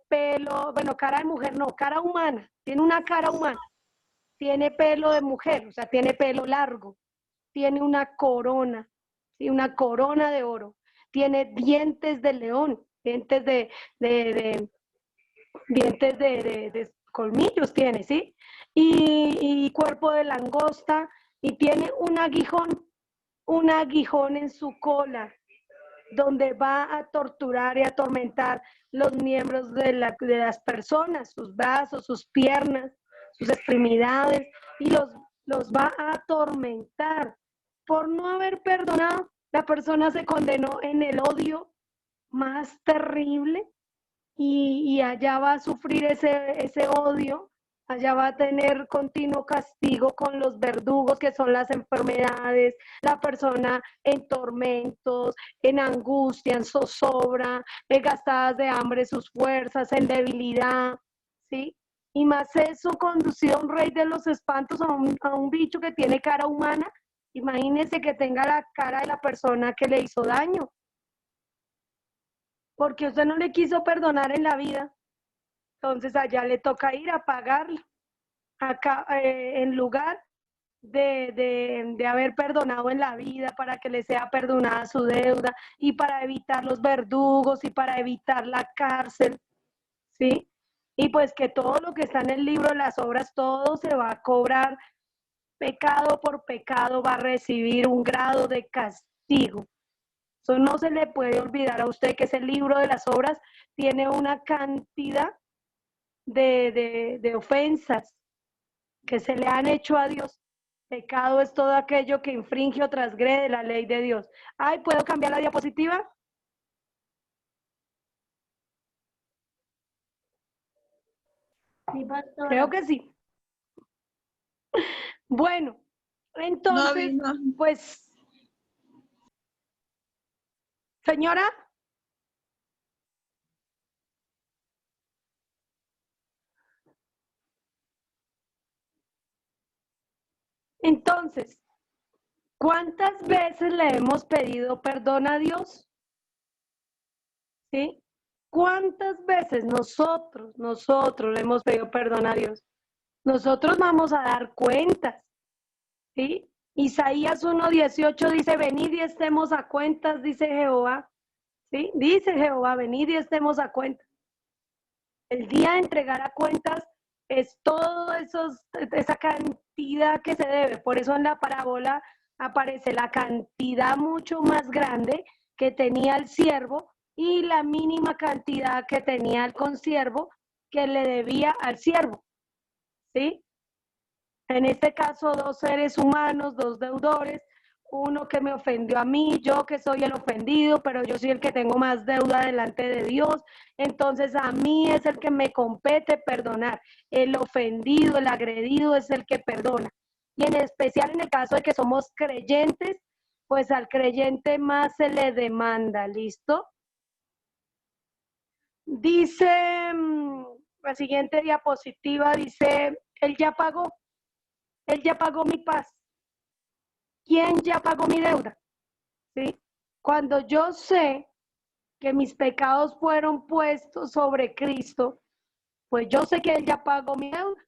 pelo, bueno, cara de mujer no, cara humana, tiene una cara humana, tiene pelo de mujer, o sea, tiene pelo largo, tiene una corona, ¿sí? Una corona de oro, tiene dientes de león, dientes de colmillos tiene, ¿sí? Y cuerpo de langosta, y tiene un aguijón en su cola, donde va a torturar y atormentar los miembros de las personas, sus brazos, sus piernas, sus extremidades, y los va a atormentar. Por no haber perdonado, la persona se condenó en el odio más terrible, y allá va a sufrir ese odio, allá va a tener continuo castigo con los verdugos, que son las enfermedades, la persona en tormentos, en angustia, en zozobra, gastadas de hambre sus fuerzas, en debilidad, ¿sí? Y más eso conducido a un rey de los espantos, a un bicho que tiene cara humana. Imagínense que tenga la cara de la persona que le hizo daño, porque usted no le quiso perdonar en la vida, entonces allá le toca ir a pagarla, acá, en lugar de haber perdonado en la vida, para que le sea perdonada su deuda, y para evitar los verdugos, y para evitar la cárcel, ¿sí? Y pues que todo lo que está en el libro de las obras, todo se va a cobrar, pecado por pecado va a recibir un grado de castigo. Eso no se le puede olvidar a usted, que ese libro de las obras tiene una cantidad de ofensas que se le han hecho a Dios. Pecado es todo aquello que infringe o transgrede la ley de Dios. Ay, ¿puedo cambiar la diapositiva? Sí, pastora. Creo que sí. Bueno, entonces, No. pues, señora. Entonces, ¿cuántas veces le hemos pedido perdón a Dios? ¿Sí? ¿Cuántas veces nosotros le hemos pedido perdón a Dios? Nosotros vamos a dar cuentas, ¿sí? Isaías 1:18 dice, venid y estemos a cuentas, dice Jehová, ¿sí? Dice Jehová, venid y estemos a cuentas. El día de entregar a cuentas es todo esa cantidad que se debe. Por eso en la parábola aparece la cantidad mucho más grande que tenía el siervo y la mínima cantidad que tenía el consiervo, que le debía al siervo, ¿sí? En este caso, dos seres humanos, dos deudores, uno que me ofendió a mí, yo que soy el ofendido, pero yo soy el que tengo más deuda delante de Dios. Entonces a mí es el que me compete perdonar. El ofendido, el agredido es el que perdona. Y en especial en el caso de que somos creyentes, pues al creyente más se le demanda, ¿listo? Dice, la siguiente diapositiva dice, él ya pagó mi paz. ¿Quién ya pagó mi deuda? ¿Sí? Cuando yo sé que mis pecados fueron puestos sobre Cristo, pues yo sé que Él ya pagó mi deuda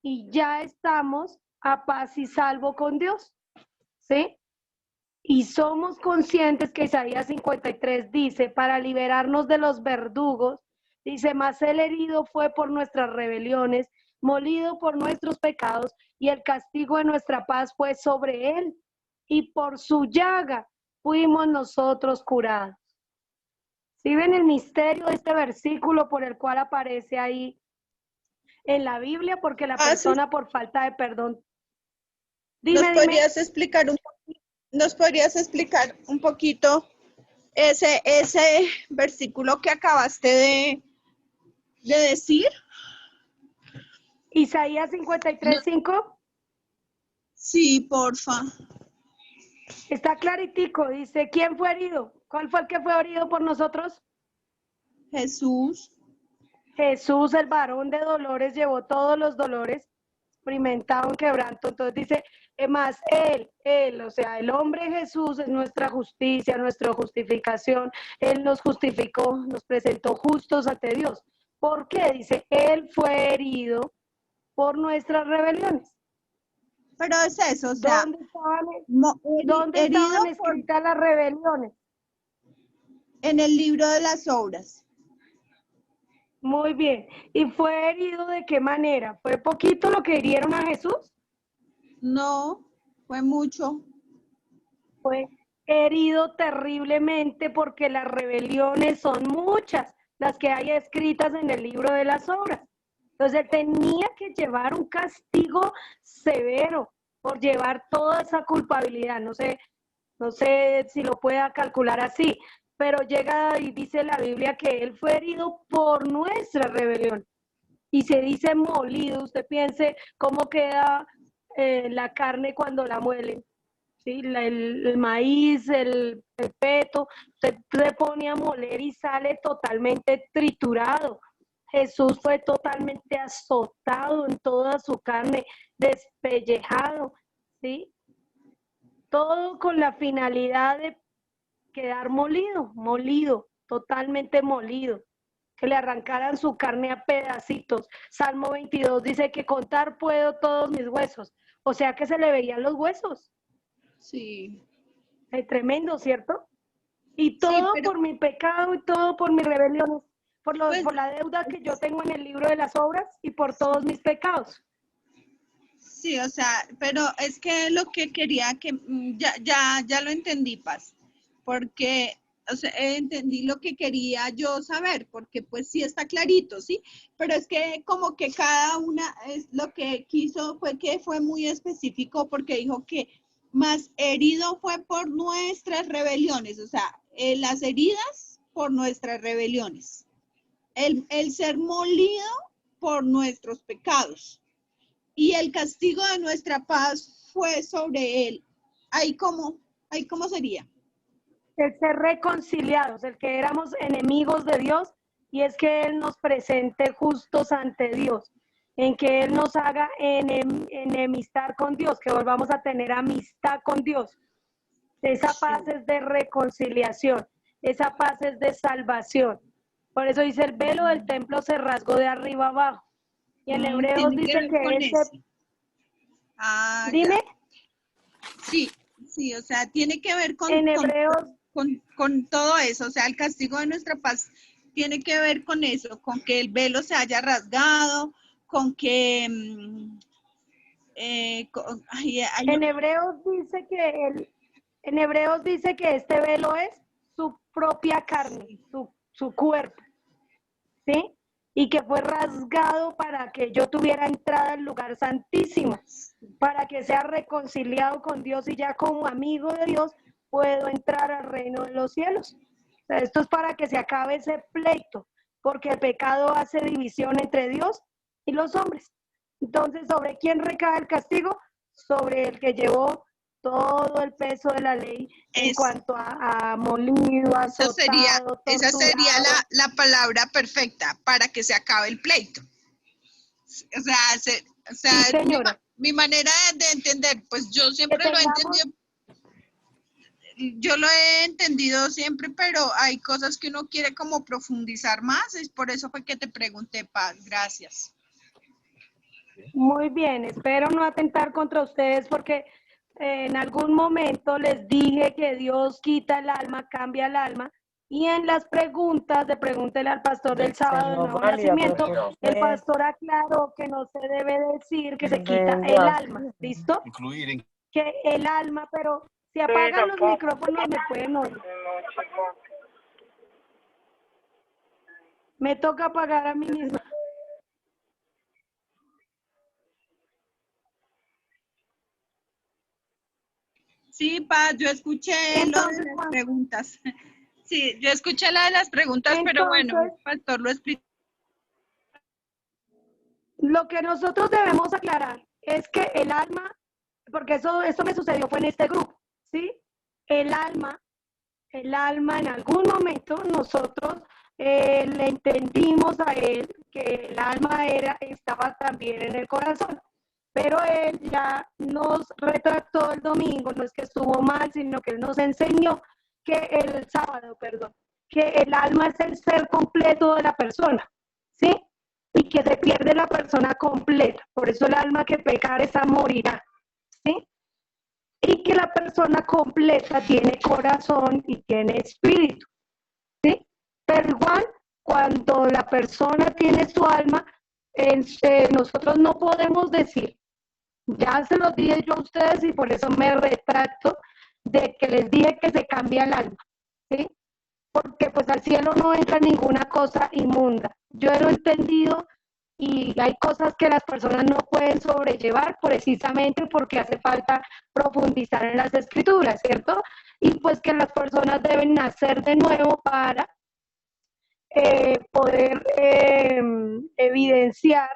y ya estamos a paz y salvo con Dios, ¿sí? Y somos conscientes que Isaías 53 dice, para liberarnos de los verdugos, dice, mas el herido fue por nuestras rebeliones, molido por nuestros pecados, y el castigo de nuestra paz fue sobre él, y por su llaga fuimos nosotros curados. ¿Sí ven el misterio de este versículo por el cual aparece ahí en la Biblia? Porque la persona por falta de perdón. ¿Nos podrías explicar un poquito ese versículo que acabaste de decir? Isaías 53:5. Sí, porfa. Está claritico, dice, ¿quién fue herido? ¿Cuál fue el que fue herido por nosotros? Jesús. Jesús, el varón de dolores, llevó todos los dolores, experimentado en quebranto. Entonces dice, más él, o sea, el hombre Jesús es nuestra justicia, nuestra justificación. Él nos justificó, nos presentó justos ante Dios. ¿Por qué? Dice, él fue herido por nuestras rebeliones. Pero es eso, o sea, ¿Dónde estaban, herido estaban escritas las rebeliones? en el libro de las obras. Muy bien. ¿Y fue herido de qué manera? ¿Fue poquito lo que hirieron a Jesús? No, fue mucho. Fue herido terriblemente porque las rebeliones son muchas, las que hay escritas en el libro de las obras. Entonces él tenía que llevar un castigo severo por llevar toda esa culpabilidad. No sé si lo pueda calcular así, pero llega y dice la Biblia que él fue herido por nuestra rebelión. Y se dice molido. Usted piense cómo queda la carne cuando la muelen. ¿Sí? El maíz, el peto, usted le pone a moler y sale totalmente triturado. Jesús fue totalmente azotado en toda su carne, despellejado, ¿sí? Todo con la finalidad de quedar molido, totalmente molido, que le arrancaran su carne a pedacitos. Salmo 22 dice que contar puedo todos mis huesos, o sea que se le veían los huesos. Sí. Es tremendo, ¿cierto? Y todo pero, por mi pecado y todo por mis rebeliones, pues, por la deuda que yo tengo en el libro de las obras y por todos mis pecados. sí, o sea, pero es que lo que quería que, ya lo entendí, Paz, porque, o sea, entendí lo que quería yo saber, porque pues sí está clarito, ¿sí? Pero es que como que cada una, es lo que quiso fue que fue muy específico, porque dijo que más herido fue por nuestras rebeliones, o sea, las heridas por nuestras rebeliones, el ser molido por nuestros pecados. Y el castigo de nuestra paz fue sobre él. ¿Ahí cómo sería? El ser reconciliados, el que éramos enemigos de Dios, y es que Él nos presente justos ante Dios, en que Él nos haga enemistar con Dios, que volvamos a tener amistad con Dios. Esa paz es de reconciliación, esa paz es de salvación. Por eso dice, el velo del templo se rasgó de arriba abajo. Y en Hebreos Tiene dice ver que con ese... eso. Ah, Dime. Ya. Sí, o sea, tiene que ver En Hebreos... con todo eso, o sea, el castigo de nuestra paz tiene que ver con eso, con que el velo se haya rasgado, con que... En Hebreos dice que este velo es su propia carne, su cuerpo, ¿sí? Y que fue rasgado para que yo tuviera entrada al lugar santísimo, para que sea reconciliado con Dios y ya como amigo de Dios puedo entrar al reino de los cielos. O sea, esto es para que se acabe ese pleito, porque el pecado hace división entre Dios y los hombres. Entonces, ¿sobre quién recae el castigo? Sobre el que llevó todo el peso de la ley en cuanto a molido, azotado, esa sería torturado. la palabra perfecta para que se acabe el pleito. O sea, Sí, señora. mi manera de entender, pues yo siempre Que lo he tengamos... entendido. Yo lo he entendido siempre, pero hay cosas que uno quiere como profundizar más, es por eso fue que te pregunté, Paz. Gracias. Muy bien, espero no atentar contra ustedes porque en algún momento les dije que Dios quita el alma, cambia el alma, y en las preguntas de pregúntele al pastor del sábado del nuevo nacimiento, el pastor aclaró que no se debe decir que se quita el alma, ¿listo? Que el alma, pero si apagan los micrófonos me pueden oír. Me toca apagar a mí misma. Sí, Paz, yo escuché Entonces, lo de las preguntas. Sí, yo escuché la de las preguntas, pero bueno, el pastor lo explicó. Lo que nosotros debemos aclarar es que el alma, porque esto me sucedió fue en este grupo, ¿sí? El alma en algún momento nosotros le entendimos a él que el alma estaba también en el corazón. Pero él ya nos retractó el domingo, no es que estuvo mal, sino que él nos enseñó que el sábado, perdón, que el alma es el ser completo de la persona, ¿sí? Y que se pierde la persona completa. Por eso el alma que pecar esa morirá, ¿sí? Y que la persona completa tiene corazón y tiene espíritu, ¿sí? Pero igual, cuando la persona tiene su alma, nosotros no podemos decir, ya se los dije yo a ustedes y por eso me retracto de que les dije que se cambia el alma, ¿sí? Porque pues al cielo no entra ninguna cosa inmunda. Yo lo he entendido y hay cosas que las personas no pueden sobrellevar precisamente porque hace falta profundizar en las escrituras, ¿cierto? Y pues que las personas deben nacer de nuevo para poder evidenciar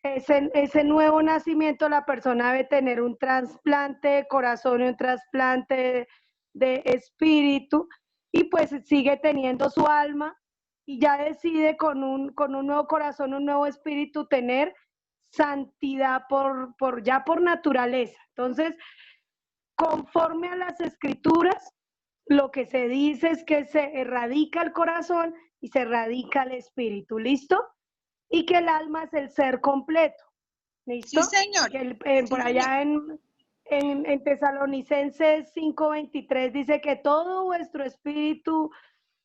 ese nuevo nacimiento. La persona debe tener un trasplante de corazón y un trasplante de espíritu, y pues sigue teniendo su alma y ya decide con un nuevo corazón, un nuevo espíritu, tener santidad ya por naturaleza. Entonces, conforme a las escrituras, lo que se dice es que se erradica el corazón y se erradica el espíritu, ¿listo? Y que el alma es el ser completo, ¿listo? Sí, señor. Por allá en Tesalonicenses 5:23 dice que todo vuestro espíritu,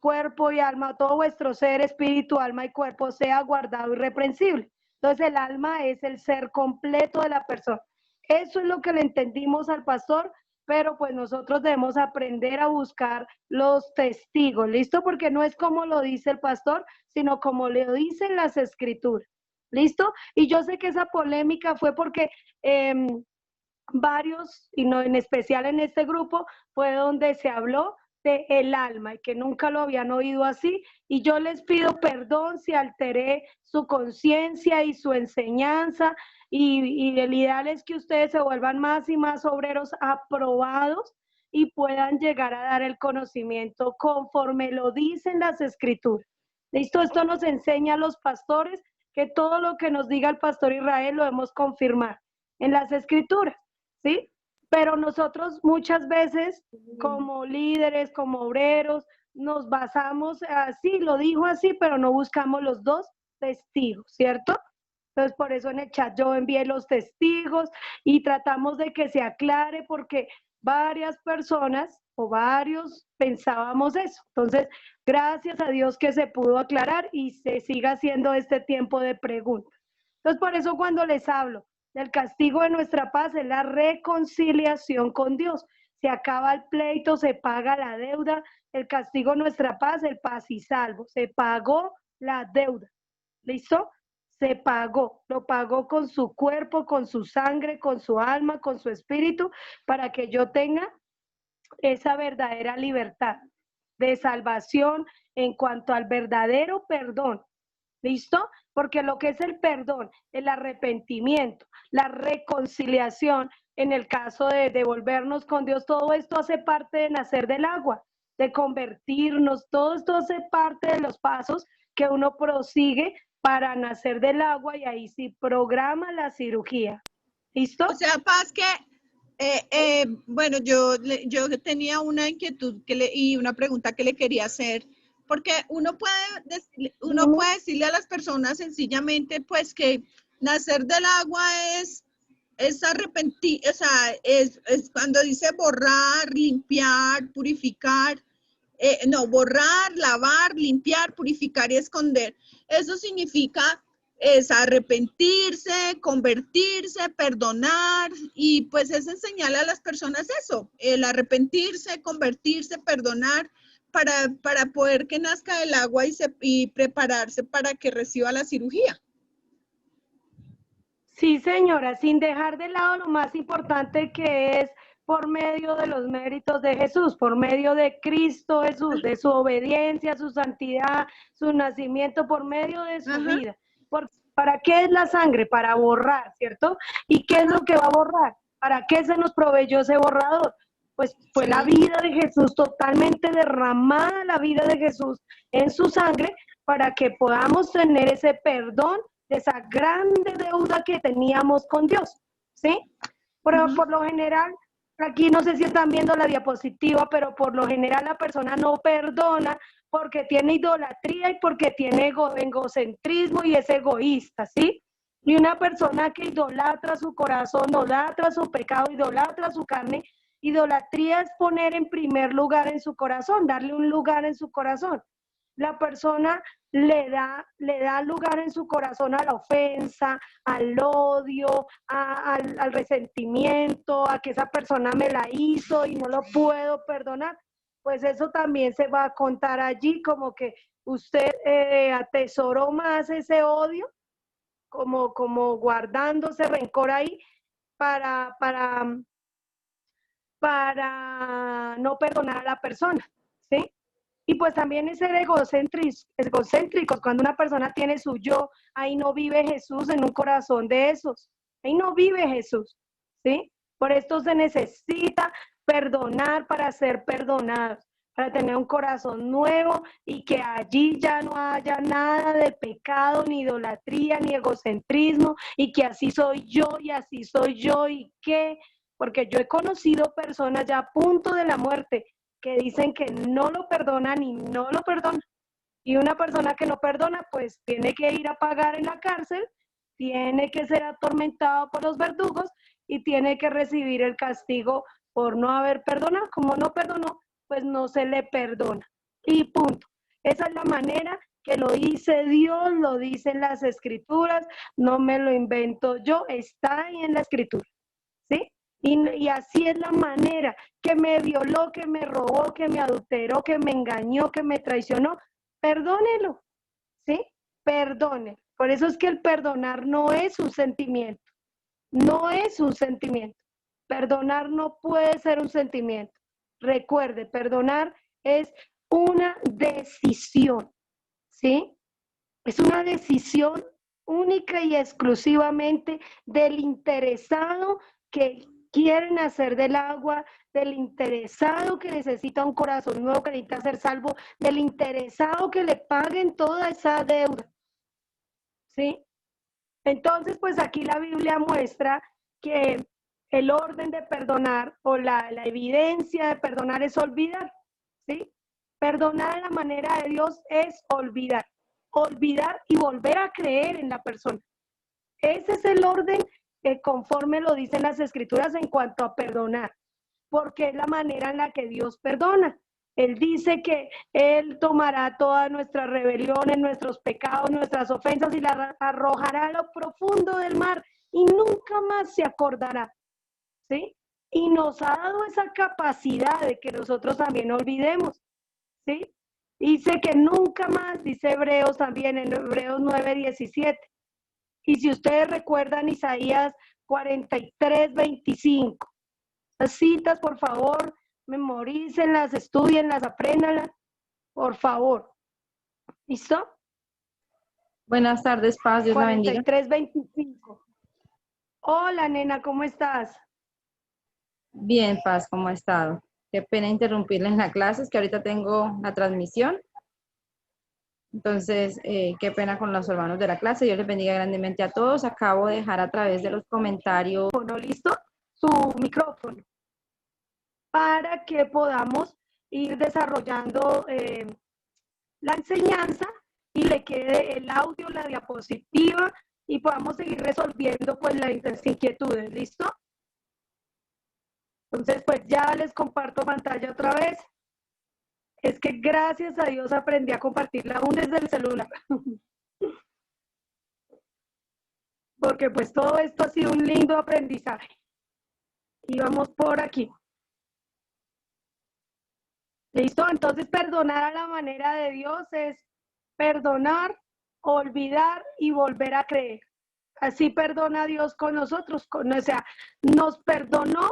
cuerpo y alma, todo vuestro ser, espíritu, alma y cuerpo sea guardado irreprensible. Entonces el alma es el ser completo de la persona. Eso es lo que le entendimos al pastor, pero pues nosotros debemos aprender a buscar los testigos, ¿listo? Porque no es como lo dice el pastor, sino como le dicen las escrituras, ¿listo? Y yo sé que esa polémica fue porque varios, y no en especial en este grupo, fue donde se habló de el alma y que nunca lo habían oído así, y yo les pido perdón si alteré su conciencia y su enseñanza, y el ideal es que ustedes se vuelvan más y más obreros aprobados y puedan llegar a dar el conocimiento conforme lo dicen las escrituras. ¿Listo? Esto nos enseña a los pastores que todo lo que nos diga el pastor Israel lo debemos confirmar en las escrituras, ¿sí? Pero nosotros muchas veces como líderes, como obreros, nos basamos así, lo dijo así, pero no buscamos los dos testigos, ¿cierto? Entonces, por eso en el chat yo envié los testigos y tratamos de que se aclare porque varias personas o varios pensábamos eso. Entonces, gracias a Dios que se pudo aclarar y se siga haciendo este tiempo de preguntas. Entonces, por eso cuando les hablo del castigo de nuestra paz es la reconciliación con Dios. Se acaba el pleito, se paga la deuda, el castigo de nuestra paz, el paz y salvo. Se pagó la deuda. ¿Listo? Se pagó, lo pagó con su cuerpo, con su sangre, con su alma, con su espíritu, para que yo tenga esa verdadera libertad de salvación en cuanto al verdadero perdón. ¿Listo? Porque lo que es el perdón, el arrepentimiento, la reconciliación, en el caso de devolvernos con Dios, todo esto hace parte de nacer del agua, de convertirnos, todo esto hace parte de los pasos que uno prosigue para nacer del agua, y ahí sí programa la cirugía. ¿Listo? O sea, Paz, que bueno, yo tenía una inquietud y una pregunta que le quería hacer, porque uno puede decirle a las personas sencillamente pues que nacer del agua es arrepentir, o sea, es cuando dice borrar, limpiar, purificar, no, borrar, lavar, limpiar, purificar y esconder. Eso significa es arrepentirse, convertirse, perdonar, y pues es enseñarle a las personas eso, el arrepentirse, convertirse, perdonar, para poder que nazca el agua y prepararse para que reciba la cirugía. Sí, señora, sin dejar de lado lo más importante que es por medio de los méritos de Jesús, por medio de Cristo Jesús, de su obediencia, su santidad, su nacimiento, por medio de su vida. ¿Para qué es la sangre? Para borrar, ¿cierto? ¿Y qué es lo que va a borrar? ¿Para qué se nos proveyó ese borrador? Pues fue la vida de Jesús totalmente derramada, la vida de Jesús en su sangre, para que podamos tener ese perdón de esa grande deuda que teníamos con Dios, ¿sí? Pero por lo general, aquí no sé si están viendo la diapositiva, pero por lo general la persona no perdona porque tiene idolatría y porque tiene egocentrismo y es egoísta, ¿sí? Y una persona que idolatra su corazón, idolatra su pecado, idolatra su carne, idolatría es poner en primer lugar en su corazón, darle un lugar en su corazón. La persona le da lugar en su corazón a la ofensa, al odio, al resentimiento, a que esa persona me la hizo y no lo puedo perdonar. Pues eso también se va a contar allí como que usted atesoró más ese odio, como guardándose rencor ahí para no perdonar a la persona, ¿sí? Y pues también es ser egocéntricos. Cuando una persona tiene su yo, ahí no vive Jesús en un corazón de esos. Ahí no vive Jesús, ¿sí? Por esto se necesita perdonar para ser perdonados, para tener un corazón nuevo y que allí ya no haya nada de pecado, ni idolatría, ni egocentrismo, y que así soy yo y qué. Porque yo he conocido personas ya a punto de la muerte que dicen que no lo perdonan y no lo perdonan. Y una persona que no perdona, pues tiene que ir a pagar en la cárcel, tiene que ser atormentado por los verdugos y tiene que recibir el castigo por no haber perdonado. Como no perdonó, pues no se le perdona. Y punto. Esa es la manera que lo dice Dios, lo dicen las escrituras, no me lo invento yo, está ahí en la escritura, ¿sí? Y así es la manera que me violó, que me robó, que me adulteró, que me engañó, que me traicionó. Perdónelo, ¿sí? Perdone. Por eso es que el perdonar no es un sentimiento. No es un sentimiento. Perdonar no puede ser un sentimiento. Recuerde, perdonar es una decisión, ¿sí? Es una decisión única y exclusivamente del interesado que quieren hacer del agua, del interesado que necesita un corazón nuevo, que necesita ser salvo, del interesado que le paguen toda esa deuda, ¿sí? Entonces, pues aquí la Biblia muestra que el orden de perdonar o la evidencia de perdonar es olvidar, ¿sí? Perdonar a la manera de Dios es olvidar y volver a creer en la persona. Ese es el orden conforme lo dicen las escrituras en cuanto a perdonar, porque es la manera en la que Dios perdona. Él dice que Él tomará todas nuestras rebeliones, nuestros pecados, nuestras ofensas y las arrojará a lo profundo del mar y nunca más se acordará, ¿sí? Y nos ha dado esa capacidad de que nosotros también olvidemos, ¿sí? Dice que nunca más, dice Hebreos también en Hebreos 9:17. Y si ustedes recuerdan Isaías 43:25, las citas, por favor, memorícenlas, estudienlas, apréndanlas, por favor. ¿Listo? Buenas tardes, Paz, Dios la bendiga. 43:25. Hola, nena, ¿cómo estás? Bien, Paz, ¿cómo ha estado? Qué pena interrumpirle en la clase, es que ahorita tengo la transmisión. Entonces, qué pena con los hermanos de la clase. Dios les bendiga grandemente a todos. Acabo de dejar a través de los comentarios. ¿Listo? Su micrófono. Para que podamos ir desarrollando la enseñanza y le quede el audio, la diapositiva y podamos seguir resolviendo pues las inquietudes. ¿Listo? Entonces, pues ya les comparto pantalla otra vez. Es que gracias a Dios aprendí a compartirla aún desde el celular. Porque pues todo esto ha sido un lindo aprendizaje. Y vamos por aquí. ¿Listo? Entonces, perdonar a la manera de Dios es perdonar, olvidar y volver a creer. Así perdona Dios con nosotros. O sea, nos perdonó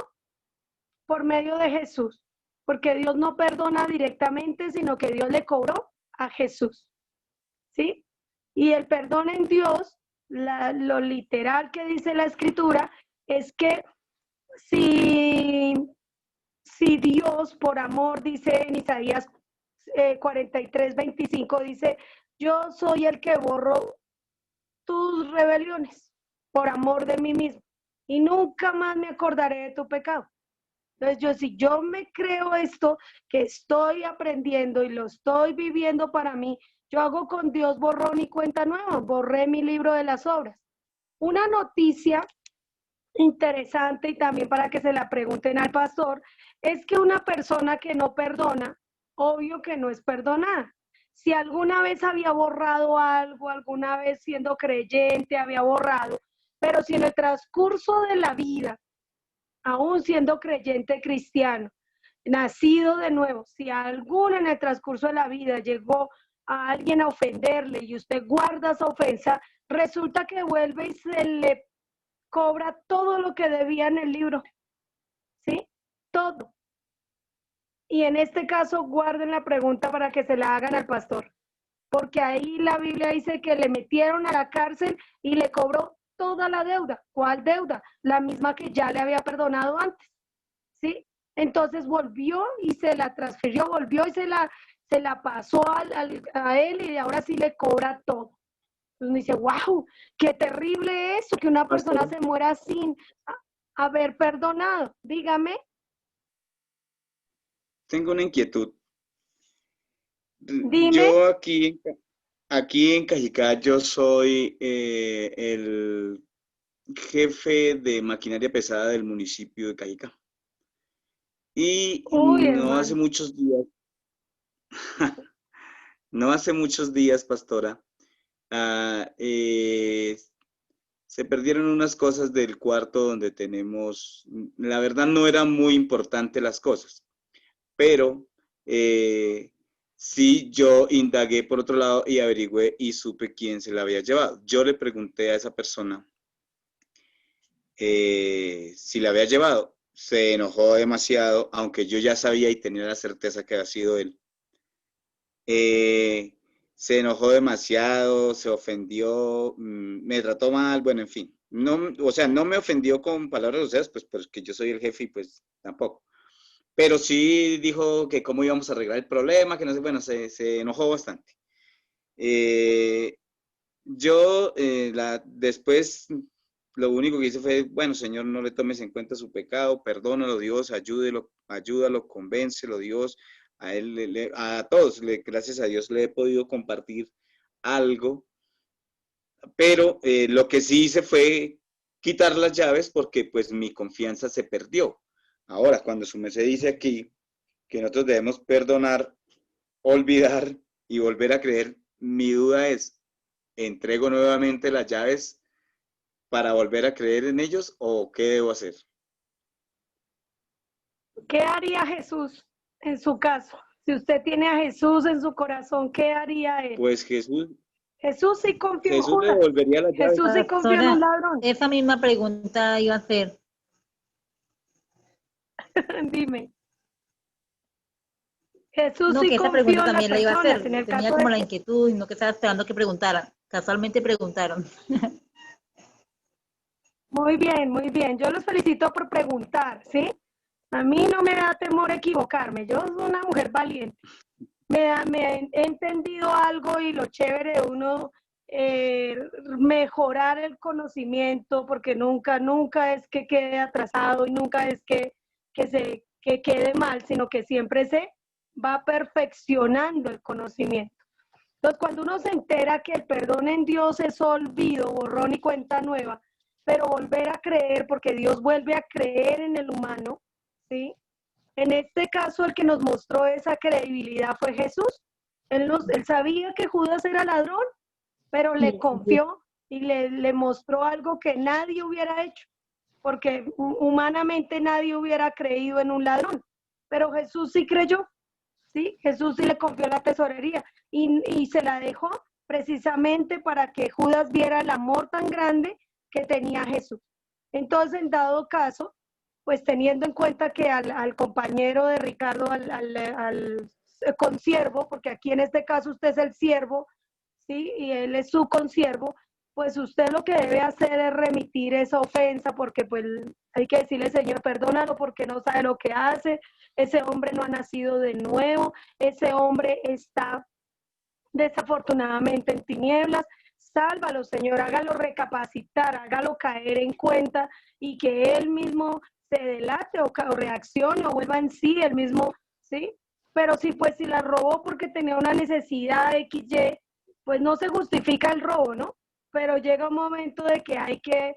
por medio de Jesús. Porque Dios no perdona directamente, sino que Dios le cobró a Jesús. ¿Sí? Y el perdón en Dios, lo literal que dice la Escritura, es que si Dios por amor, dice en Isaías 43:25, dice, yo soy el que borro tus rebeliones por amor de mí mismo y nunca más me acordaré de tu pecado. Entonces, si yo me creo esto que estoy aprendiendo y lo estoy viviendo para mí, yo hago con Dios borrón y cuenta nueva, borré mi libro de las obras. Una noticia interesante y también para que se la pregunten al pastor, es que una persona que no perdona, obvio que no es perdonada. Si alguna vez había borrado algo, alguna vez siendo creyente había borrado, pero si en el transcurso de la vida, aún siendo creyente cristiano, nacido de nuevo, si alguno en el transcurso de la vida llegó a alguien a ofenderle y usted guarda esa ofensa, resulta que vuelve y se le cobra todo lo que debía en el libro, ¿sí? Todo. Y en este caso, guarden la pregunta para que se la hagan al pastor, porque ahí la Biblia dice que le metieron a la cárcel y le cobró toda la deuda. ¿Cuál deuda? La misma que ya le había perdonado antes, ¿sí? Entonces volvió y se la transfirió, volvió y se la pasó a él y ahora sí le cobra todo. Entonces me dice, wow, qué terrible eso, que una persona se muera sin haber perdonado. Dígame. Tengo una inquietud. Dime. Yo aquí en Cajicá, yo soy el jefe de maquinaria pesada del municipio de Cajicá. Y Uy, no hace hermano. muchos días, no hace muchos días, pastora, se perdieron unas cosas del cuarto donde tenemos, la verdad no eran muy importantes las cosas, pero sí yo indagué por otro lado y averigüé y supe quién se la había llevado. Yo le pregunté a esa persona si la había llevado. Se enojó demasiado, aunque yo ya sabía y tenía la certeza que había sido él. Se enojó demasiado, se ofendió, me trató mal, bueno, en fin. No, o sea, no me ofendió con palabras groseras, pues porque yo soy el jefe y pues tampoco. Pero sí dijo que cómo íbamos a arreglar el problema, que no sé, bueno, se enojó bastante. Después lo único que hice fue, bueno, Señor, no le tomes en cuenta su pecado, perdónalo, Dios, ayúdalo, convéncelo, Dios. A él, a todos, gracias a Dios, le he podido compartir algo, pero lo que sí hice fue quitar las llaves porque pues mi confianza se perdió. Ahora, cuando su merced dice aquí que nosotros debemos perdonar, olvidar y volver a creer, mi duda es, ¿entrego nuevamente las llaves para volver a creer en ellos o qué debo hacer? ¿Qué haría Jesús en su caso? Si usted tiene a Jesús en su corazón, ¿qué haría él? Pues Jesús sí confió en le Judas. devolvería las llaves. Jesús sí confió en un ladrón. Esa misma pregunta iba a hacer. Dime. Jesús No, sí que esa confió pregunta en las también la iba a personas. hacer. En el Tenía caso como de la inquietud y no que estaba esperando que preguntaran. Casualmente preguntaron. Muy bien, muy bien. Yo los felicito por preguntar, ¿sí? A mí no me da temor equivocarme. Yo soy una mujer valiente. He entendido algo y lo chévere de uno mejorar el conocimiento, porque nunca es que quede atrasado y nunca es que quede mal, sino que siempre se va perfeccionando el conocimiento. Entonces, cuando uno se entera que el perdón en Dios es olvido, borrón y cuenta nueva, pero volver a creer, porque Dios vuelve a creer en el humano, ¿sí? En este caso, el que nos mostró esa credibilidad fue Jesús. Él sabía que Judas era ladrón, pero le confió y le mostró algo que nadie hubiera hecho, porque humanamente nadie hubiera creído en un ladrón, pero Jesús sí creyó, ¿sí? Jesús sí le confió la tesorería y se la dejó precisamente para que Judas viera el amor tan grande que tenía Jesús. Entonces, en dado caso, pues teniendo en cuenta que al compañero de Ricardo, al consiervo, porque aquí en este caso usted es el siervo, ¿sí? Y él es su consiervo, pues usted lo que debe hacer es remitir esa ofensa, porque pues hay que decirle, Señor, perdónalo porque no sabe lo que hace, ese hombre no ha nacido de nuevo, ese hombre está desafortunadamente en tinieblas. Sálvalo, Señor, hágalo recapacitar, hágalo caer en cuenta y que él mismo se delate o reaccione o vuelva en sí, él mismo, ¿sí? Pero sí, pues si la robó porque tenía una necesidad XY, pues no se justifica el robo, ¿no? Pero llega un momento de que hay que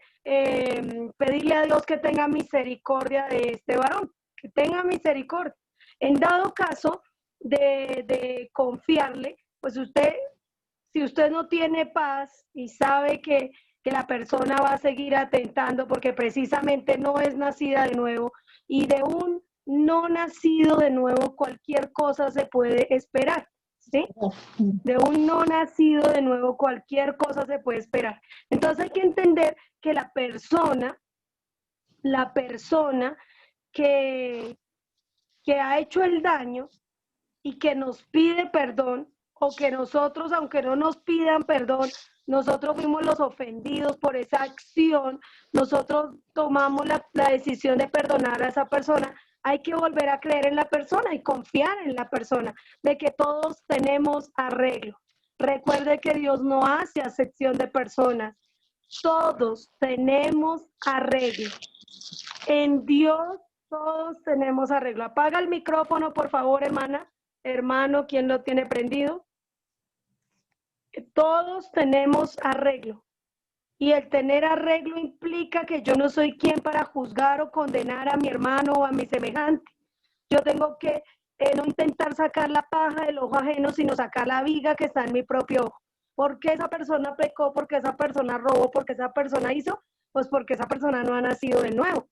pedirle a Dios que tenga misericordia de este varón, que tenga misericordia. En dado caso de confiarle, pues usted, si usted no tiene paz y sabe que la persona va a seguir atentando porque precisamente no es nacida de nuevo, y de un no nacido de nuevo cualquier cosa se puede esperar, ¿sí? De un no nacido de nuevo cualquier cosa se puede esperar. Entonces hay que entender que la persona que ha hecho el daño y que nos pide perdón, o que nosotros, aunque no nos pidan perdón, nosotros fuimos los ofendidos por esa acción, nosotros tomamos la decisión de perdonar a esa persona, hay que volver a creer en la persona y confiar en la persona, de que todos tenemos arreglo. Recuerde que Dios no hace acepción de personas, todos tenemos arreglo. En Dios todos tenemos arreglo. Apaga el micrófono, por favor, hermana. Hermano, ¿quién lo tiene prendido? Todos tenemos arreglo. Y el tener arreglo implica que yo no soy quien para juzgar o condenar a mi hermano o a mi semejante. Yo tengo que no intentar sacar la paja del ojo ajeno, sino sacar la viga que está en mi propio ojo. ¿Por qué esa persona pecó? ¿Por qué esa persona robó? ¿Por qué esa persona hizo? Pues porque esa persona no ha nacido de nuevo.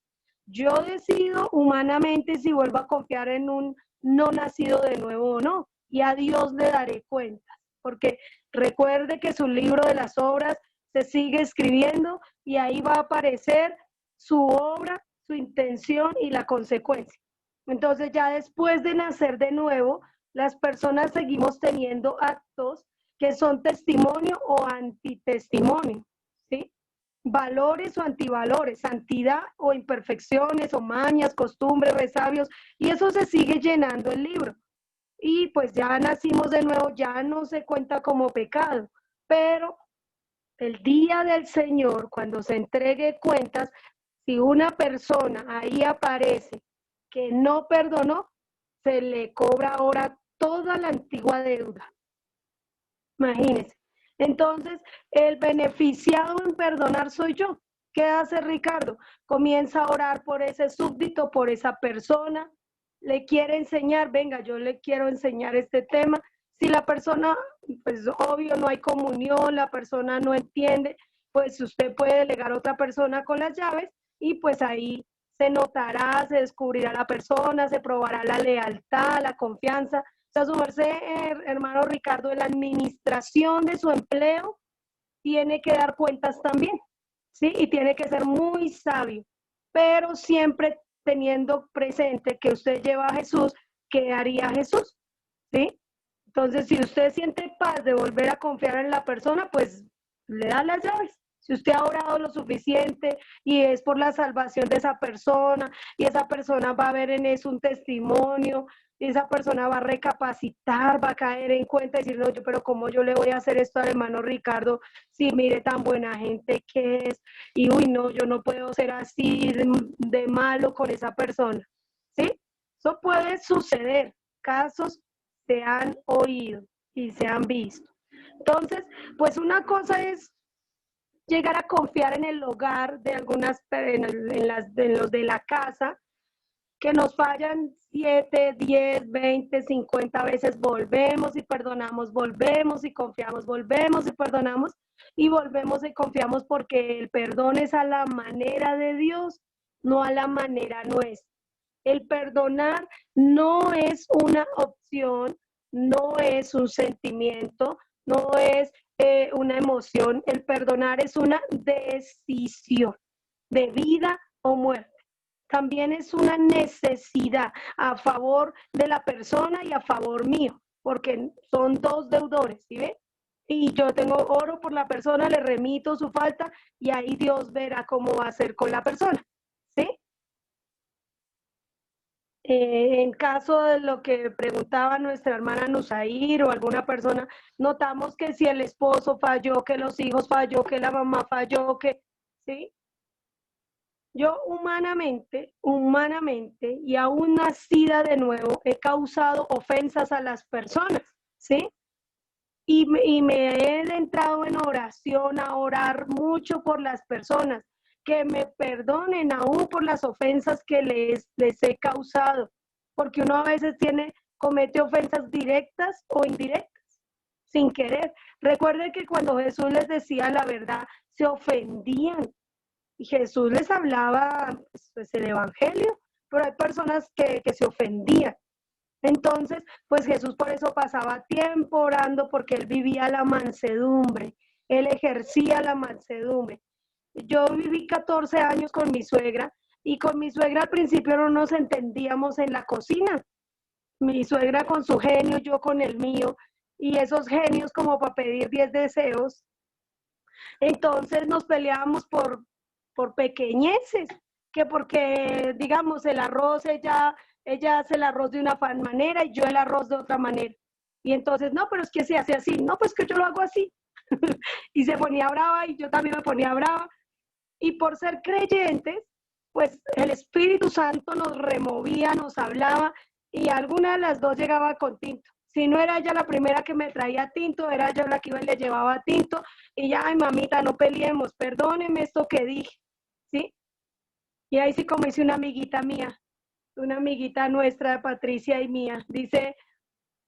Yo decido humanamente si vuelvo a confiar en un no nacido de nuevo o no, y a Dios le daré cuentas, porque recuerde que su libro de las obras se sigue escribiendo y ahí va a aparecer su obra, su intención y la consecuencia. Entonces ya después de nacer de nuevo, las personas seguimos teniendo actos que son testimonio o antitestimonio, ¿sí? Valores o antivalores, santidad o imperfecciones o mañas, costumbres, resabios, y eso se sigue llenando el libro. Y pues ya nacimos de nuevo, ya no se cuenta como pecado, pero el día del Señor, cuando se entregue cuentas, si una persona ahí aparece que no perdonó, se le cobra ahora toda la antigua deuda. Imagínense. Entonces, el beneficiado en perdonar soy yo. ¿Qué hace Ricardo? Comienza a orar por ese súbdito, por esa persona. Le quiere enseñar, venga, yo le quiero enseñar este tema. Si la persona, pues obvio, no hay comunión, la persona no entiende, pues usted puede delegar a otra persona con las llaves y pues ahí se notará, se descubrirá la persona, se probará la lealtad, la confianza. O sea, su merced, hermano Ricardo, de la administración de su empleo tiene que dar cuentas también, ¿sí? Y tiene que ser muy sabio, pero siempre teniendo presente que usted lleva a Jesús, ¿qué haría Jesús? ¿Sí? Entonces, si usted siente paz de volver a confiar en la persona, pues le da las llaves. Si usted ha orado lo suficiente y es por la salvación de esa persona y esa persona va a ver en eso un testimonio, y esa persona va a recapacitar, va a caer en cuenta y decir, no, pero ¿cómo yo le voy a hacer esto al hermano Ricardo si mire tan buena gente que es? Y uy, no, yo no puedo ser así de malo con esa persona, ¿sí? Eso puede suceder, casos se han oído y se han visto. Entonces, pues una cosa es llegar a confiar en el hogar de algunas, en los de la casa, que nos fallan 7, 10, 20, 50 veces, volvemos y perdonamos, volvemos y confiamos, volvemos y perdonamos y volvemos y confiamos, porque el perdón es a la manera de Dios, no a la manera nuestra. El perdonar no es una opción, no es un sentimiento, no es una emoción. El perdonar es una decisión de vida o muerte. También es una necesidad a favor de la persona y a favor mío, porque son dos deudores, ¿sí ve? Y yo tengo oro por la persona, le remito su falta y ahí Dios verá cómo va a ser con la persona, ¿sí? En caso de lo que preguntaba nuestra hermana Nusair o alguna persona, notamos que si el esposo falló, que los hijos falló, que la mamá falló, que, ¿sí? Yo humanamente, y aún nacida de nuevo, he causado ofensas a las personas, ¿sí? Y me he entrado en oración a orar mucho por las personas, que me perdonen aún por las ofensas que les he causado, porque uno a veces comete ofensas directas o indirectas, sin querer. Recuerden que cuando Jesús les decía la verdad, se ofendían, y Jesús les hablaba pues, el evangelio, pero hay personas que se ofendían. Entonces, pues Jesús por eso pasaba tiempo orando, porque él vivía la mansedumbre, él ejercía la mansedumbre. Yo viví 14 años con mi suegra, y con mi suegra al principio no nos entendíamos en la cocina. Mi suegra con su genio, yo con el mío, y esos genios como para pedir 10 deseos. Entonces nos peleábamos por pequeñeces, que porque, digamos, el arroz, ella hace el arroz de una manera y yo el arroz de otra manera. Y entonces, no, pero es que se hace así. No, pues que yo lo hago así. Y se ponía brava y yo también me ponía brava. Y por ser creyentes, pues el Espíritu Santo nos removía, nos hablaba, y alguna de las dos llegaba con tinto. Si no era ella la primera que me traía tinto, era yo la que iba y le llevaba tinto. Y ya, ay, mamita, no peleemos, perdóneme esto que dije, ¿sí? Y ahí sí, como dice una amiguita mía, una amiguita nuestra, Patricia y mía, dice,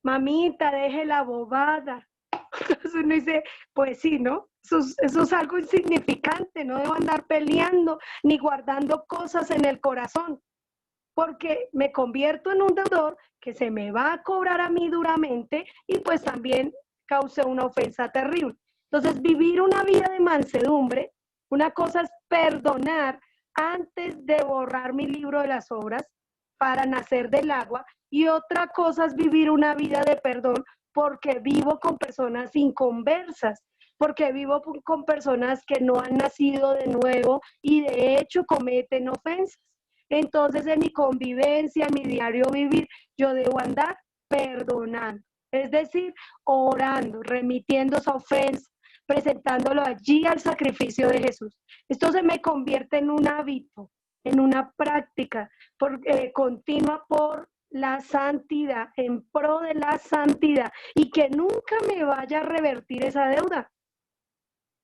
mamita, deje la bobada. Entonces uno dice, pues sí, ¿no? Eso es algo insignificante, no debo andar peleando ni guardando cosas en el corazón, porque me convierto en un deudor que se me va a cobrar a mí duramente, y pues también causé una ofensa terrible. Entonces, vivir una vida de mansedumbre, una cosa es perdonar antes de borrar mi libro de las obras para nacer del agua, y otra cosa es vivir una vida de perdón porque vivo con personas inconversas, porque vivo con personas que no han nacido de nuevo y de hecho cometen ofensas. Entonces, en mi convivencia, en mi diario vivir, yo debo andar perdonando, es decir, orando, remitiendo esa ofensa, presentándolo allí al sacrificio de Jesús. Esto se me convierte en un hábito, en una práctica continua por la santidad, en pro de la santidad, y que nunca me vaya a revertir esa deuda.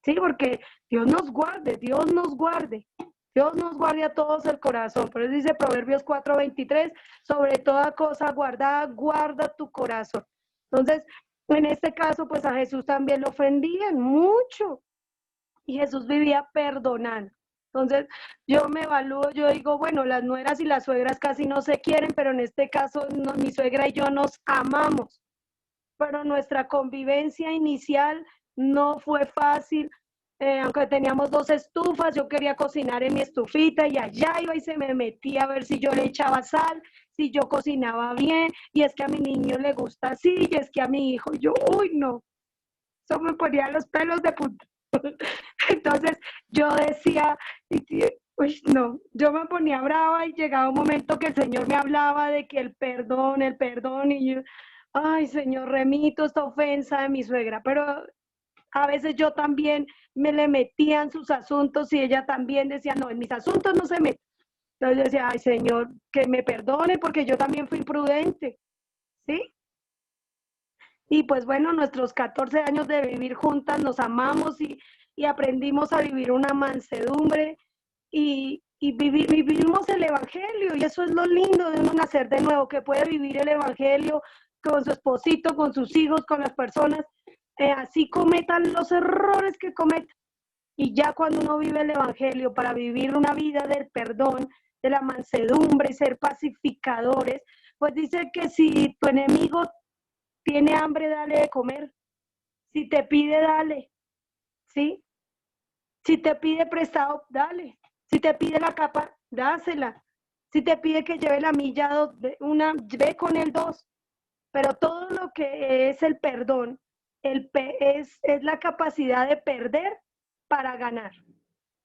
Sí, porque Dios nos guarde, Dios nos guarde. Dios nos guarde a todos el corazón. Por eso dice Proverbios 4:23, sobre toda cosa guardada, guarda tu corazón. Entonces, en este caso, pues a Jesús también lo ofendían mucho, y Jesús vivía perdonando. Entonces, yo me evalúo, yo digo, bueno, las nueras y las suegras casi no se quieren, pero en este caso mi suegra y yo nos amamos. Pero nuestra convivencia inicial no fue fácil, aunque teníamos 2 estufas, yo quería cocinar en mi estufita, y allá iba y se me metía a ver si yo le echaba sal, si yo cocinaba bien, y es que a mi niño le gusta así, y es que a mi hijo, yo, uy, no, eso me ponía los pelos de punta. Entonces yo decía, uy, no, yo me ponía brava, y llegaba un momento que el Señor me hablaba de que el perdón, y yo, ay, Señor, remito esta ofensa de mi suegra, pero a veces yo también me le metía en sus asuntos, y ella también decía, no, en mis asuntos no se mete. Entonces yo decía, ay, Señor, que me perdone porque yo también fui imprudente, ¿sí? Y pues bueno, nuestros 14 años de vivir juntas, nos amamos, y aprendimos a vivir una mansedumbre, y vivimos el Evangelio, y eso es lo lindo de uno nacer de nuevo, que puede vivir el Evangelio con su esposito, con sus hijos, con las personas, así cometan los errores que cometan. Y ya cuando uno vive el Evangelio para vivir una vida del perdón, de la mansedumbre y ser pacificadores, pues dice que si tu enemigo tiene hambre, dale de comer. Si te pide, dale, ¿sí? Si te pide prestado, dale. Si te pide la capa, dásela. Si te pide que lleve la milla una, ve con el 2. Pero todo lo que es el perdón, es la capacidad de perder para ganar.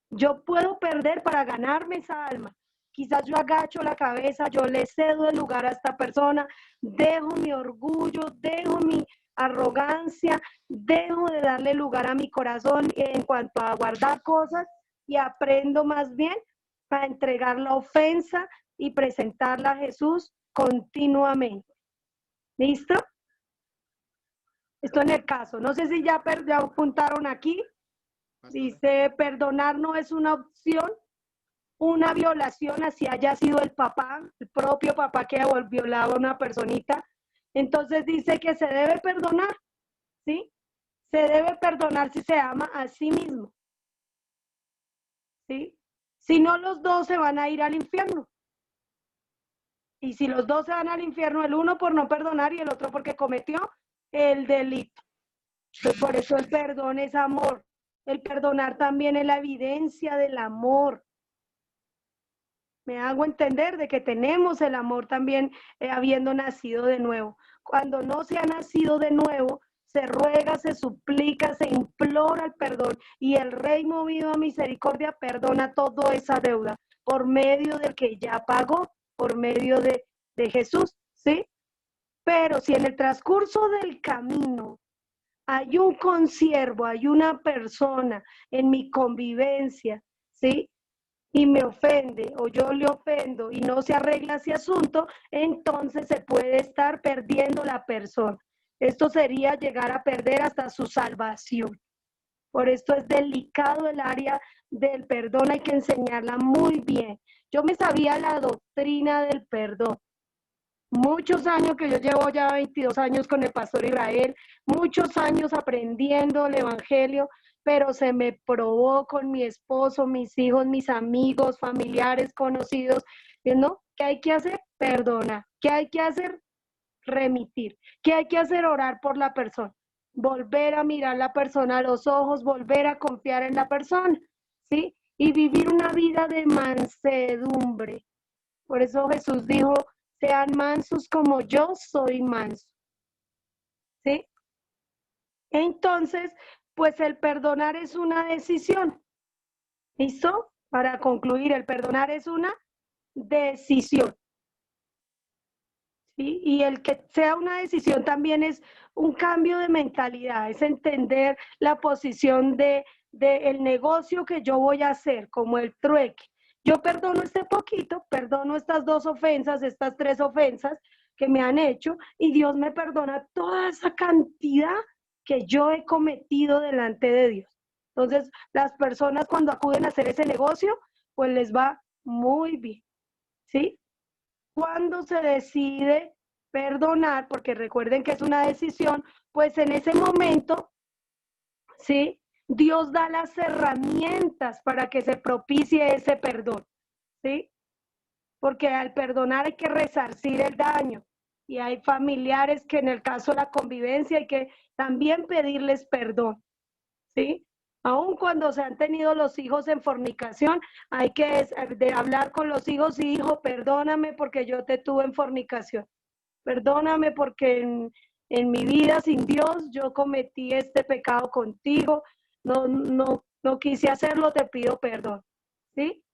Yo puedo perder para ganarme esa alma. quizás yo agacho la cabeza, yo le cedo el lugar a esta persona, dejo mi orgullo, dejo mi arrogancia, dejo de darle lugar a mi corazón en cuanto a guardar cosas y aprendo más bien a entregar la ofensa y presentarla a Jesús continuamente. ¿Listo? Esto en el caso. No sé si ya apuntaron aquí. Dice, perdonar no es una opción, una violación, así haya sido el papá, el propio papá que violaba a una personita. Entonces dice que se debe perdonar, ¿sí? Se debe perdonar si se ama a sí mismo, ¿sí? Si no, los dos se van a ir al infierno. Y si los dos se van al infierno, el uno por no perdonar y el otro porque cometió el delito. Entonces, por eso el perdón es amor. El perdonar también es la evidencia del amor. Me hago entender de que tenemos el amor también habiendo nacido de nuevo. Cuando no se ha nacido de nuevo, se ruega, se suplica, se implora el perdón y el Rey movido a misericordia perdona toda esa deuda por medio del que ya pagó, por medio de Jesús, ¿sí? Pero si en el transcurso del camino hay un consiervo, hay una persona en mi convivencia, ¿sí? Y me ofende o yo le ofendo y no se arregla ese asunto, entonces se puede estar perdiendo la persona. Esto sería llegar a perder hasta su salvación. Por esto es delicado el área del perdón, hay que enseñarla muy bien. Yo me sabía la doctrina del perdón. Muchos años que yo llevo ya 22 años con el pastor Israel, muchos años aprendiendo el evangelio, pero se me probó con mi esposo, mis hijos, mis amigos, familiares, conocidos, ¿no? ¿Qué hay que hacer? Perdonar. ¿Qué hay que hacer? Remitir. ¿Qué hay que hacer? Orar por la persona. Volver a mirar a la persona a los ojos, volver a confiar en la persona, ¿sí? Y vivir una vida de mansedumbre. Por eso Jesús dijo, sean mansos como yo soy manso. ¿Sí? Entonces, pues el perdonar es una decisión. ¿Listo? Para concluir, el perdonar es una decisión. ¿Sí? Y el que sea una decisión también es un cambio de mentalidad, es entender la posición de el negocio que yo voy a hacer, como el trueque. Yo perdono este poquito, perdono estas 2 ofensas, estas 3 ofensas que me han hecho, y Dios me perdona toda esa cantidad que yo he cometido delante de Dios. Entonces, las personas cuando acuden a hacer ese negocio, pues les va muy bien, ¿sí? Cuando se decide perdonar, porque recuerden que es una decisión, pues en ese momento, ¿sí? Dios da las herramientas para que se propicie ese perdón, ¿sí? Porque al perdonar hay que resarcir el daño y hay familiares que en el caso de la convivencia hay que también pedirles perdón, ¿sí? Aun cuando se han tenido los hijos en fornicación, hay que hablar con los hijos y hijo, perdóname porque yo te tuve en fornicación, perdóname porque en mi vida sin Dios yo cometí este pecado contigo, no quise hacerlo, te pido perdón, ¿sí?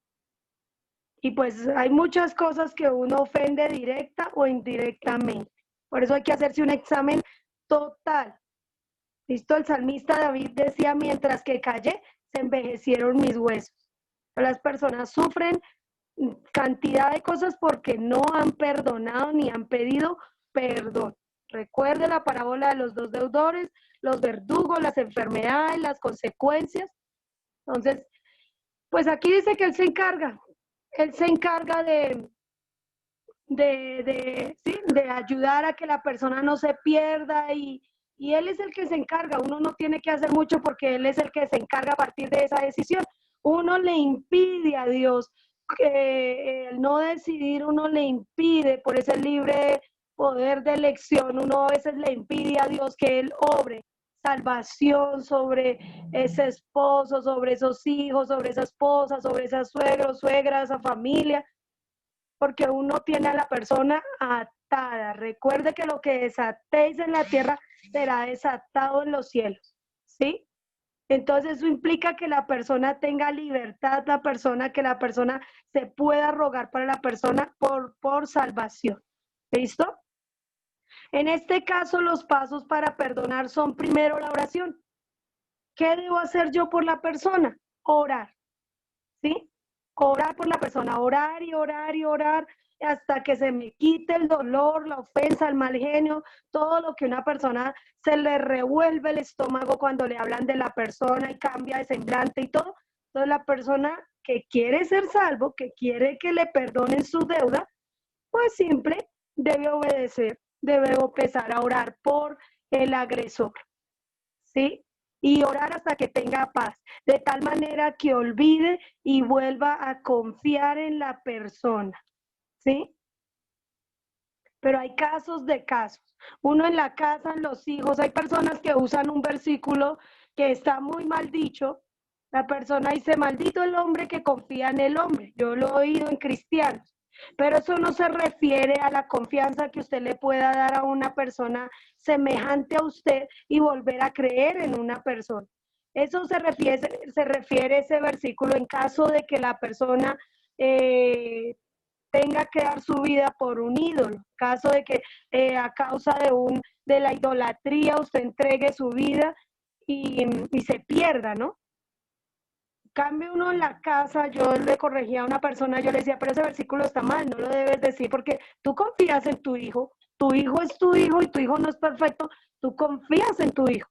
Y pues hay muchas cosas que uno ofende directa o indirectamente. Por eso hay que hacerse un examen total. ¿Listo? El salmista David decía, mientras que callé, se envejecieron mis huesos. Las personas sufren cantidad de cosas porque no han perdonado ni han pedido perdón. Recuerde la parábola de los 2 deudores, los verdugos, las enfermedades, las consecuencias. Entonces, pues aquí dice que Él se encarga de ayudar a que la persona no se pierda y Él es el que se encarga. Uno no tiene que hacer mucho porque Él es el que se encarga a partir de esa decisión. Uno le impide a Dios el no decidir, uno le impide por ese libre poder de elección, uno a veces le impide a Dios que Él obre salvación sobre ese esposo, sobre esos hijos, sobre esa esposa, sobre ese suegro, suegra, esa familia, porque uno tiene a la persona atada. Recuerde que lo que desatéis en la tierra será desatado en los cielos, ¿sí? Entonces eso implica que la persona tenga libertad, que la persona se pueda rogar para la persona por salvación. ¿Listo? En este caso, los pasos para perdonar son primero la oración. ¿Qué debo hacer yo por la persona? Orar. ¿Sí? Orar por la persona, orar y orar y orar hasta que se me quite el dolor, la ofensa, el mal genio, todo lo que una persona se le revuelve el estómago cuando le hablan de la persona y cambia de semblante y todo. Entonces la persona que quiere ser salvo, que quiere que le perdonen su deuda, pues siempre debe obedecer, debe empezar a orar por el agresor, ¿sí? Y orar hasta que tenga paz, de tal manera que olvide y vuelva a confiar en la persona, ¿sí? Pero hay casos de casos. Uno en la casa, en los hijos, hay personas que usan un versículo que está muy mal dicho. La persona dice, maldito el hombre que confía en el hombre. Yo lo he oído en cristianos. Pero eso no se refiere a la confianza que usted le pueda dar a una persona semejante a usted y volver a creer en una persona. Eso se refiere ese versículo en caso de que la persona tenga que dar su vida por un ídolo, en caso de que a causa de la idolatría usted entregue su vida y se pierda, ¿no? Cambio uno en la casa, yo le corregía a una persona, yo le decía, pero ese versículo está mal, no lo debes decir porque tú confías en tu hijo es tu hijo y tu hijo no es perfecto, tú confías en tu hijo,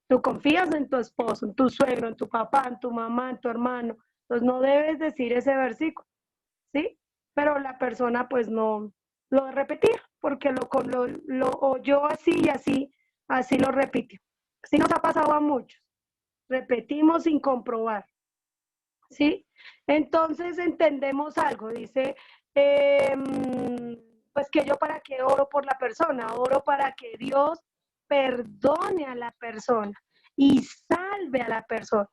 tú confías en tu esposo, en tu suegro, en tu papá, en tu mamá, en tu hermano, entonces no debes decir ese versículo, ¿sí? Pero la persona pues no lo repetía porque lo oyó así y así lo repitió. Así nos ha pasado a muchos, repetimos sin comprobar. ¿Sí? Entonces entendemos algo, dice, pues que yo para qué oro por la persona, oro para que Dios perdone a la persona y salve a la persona.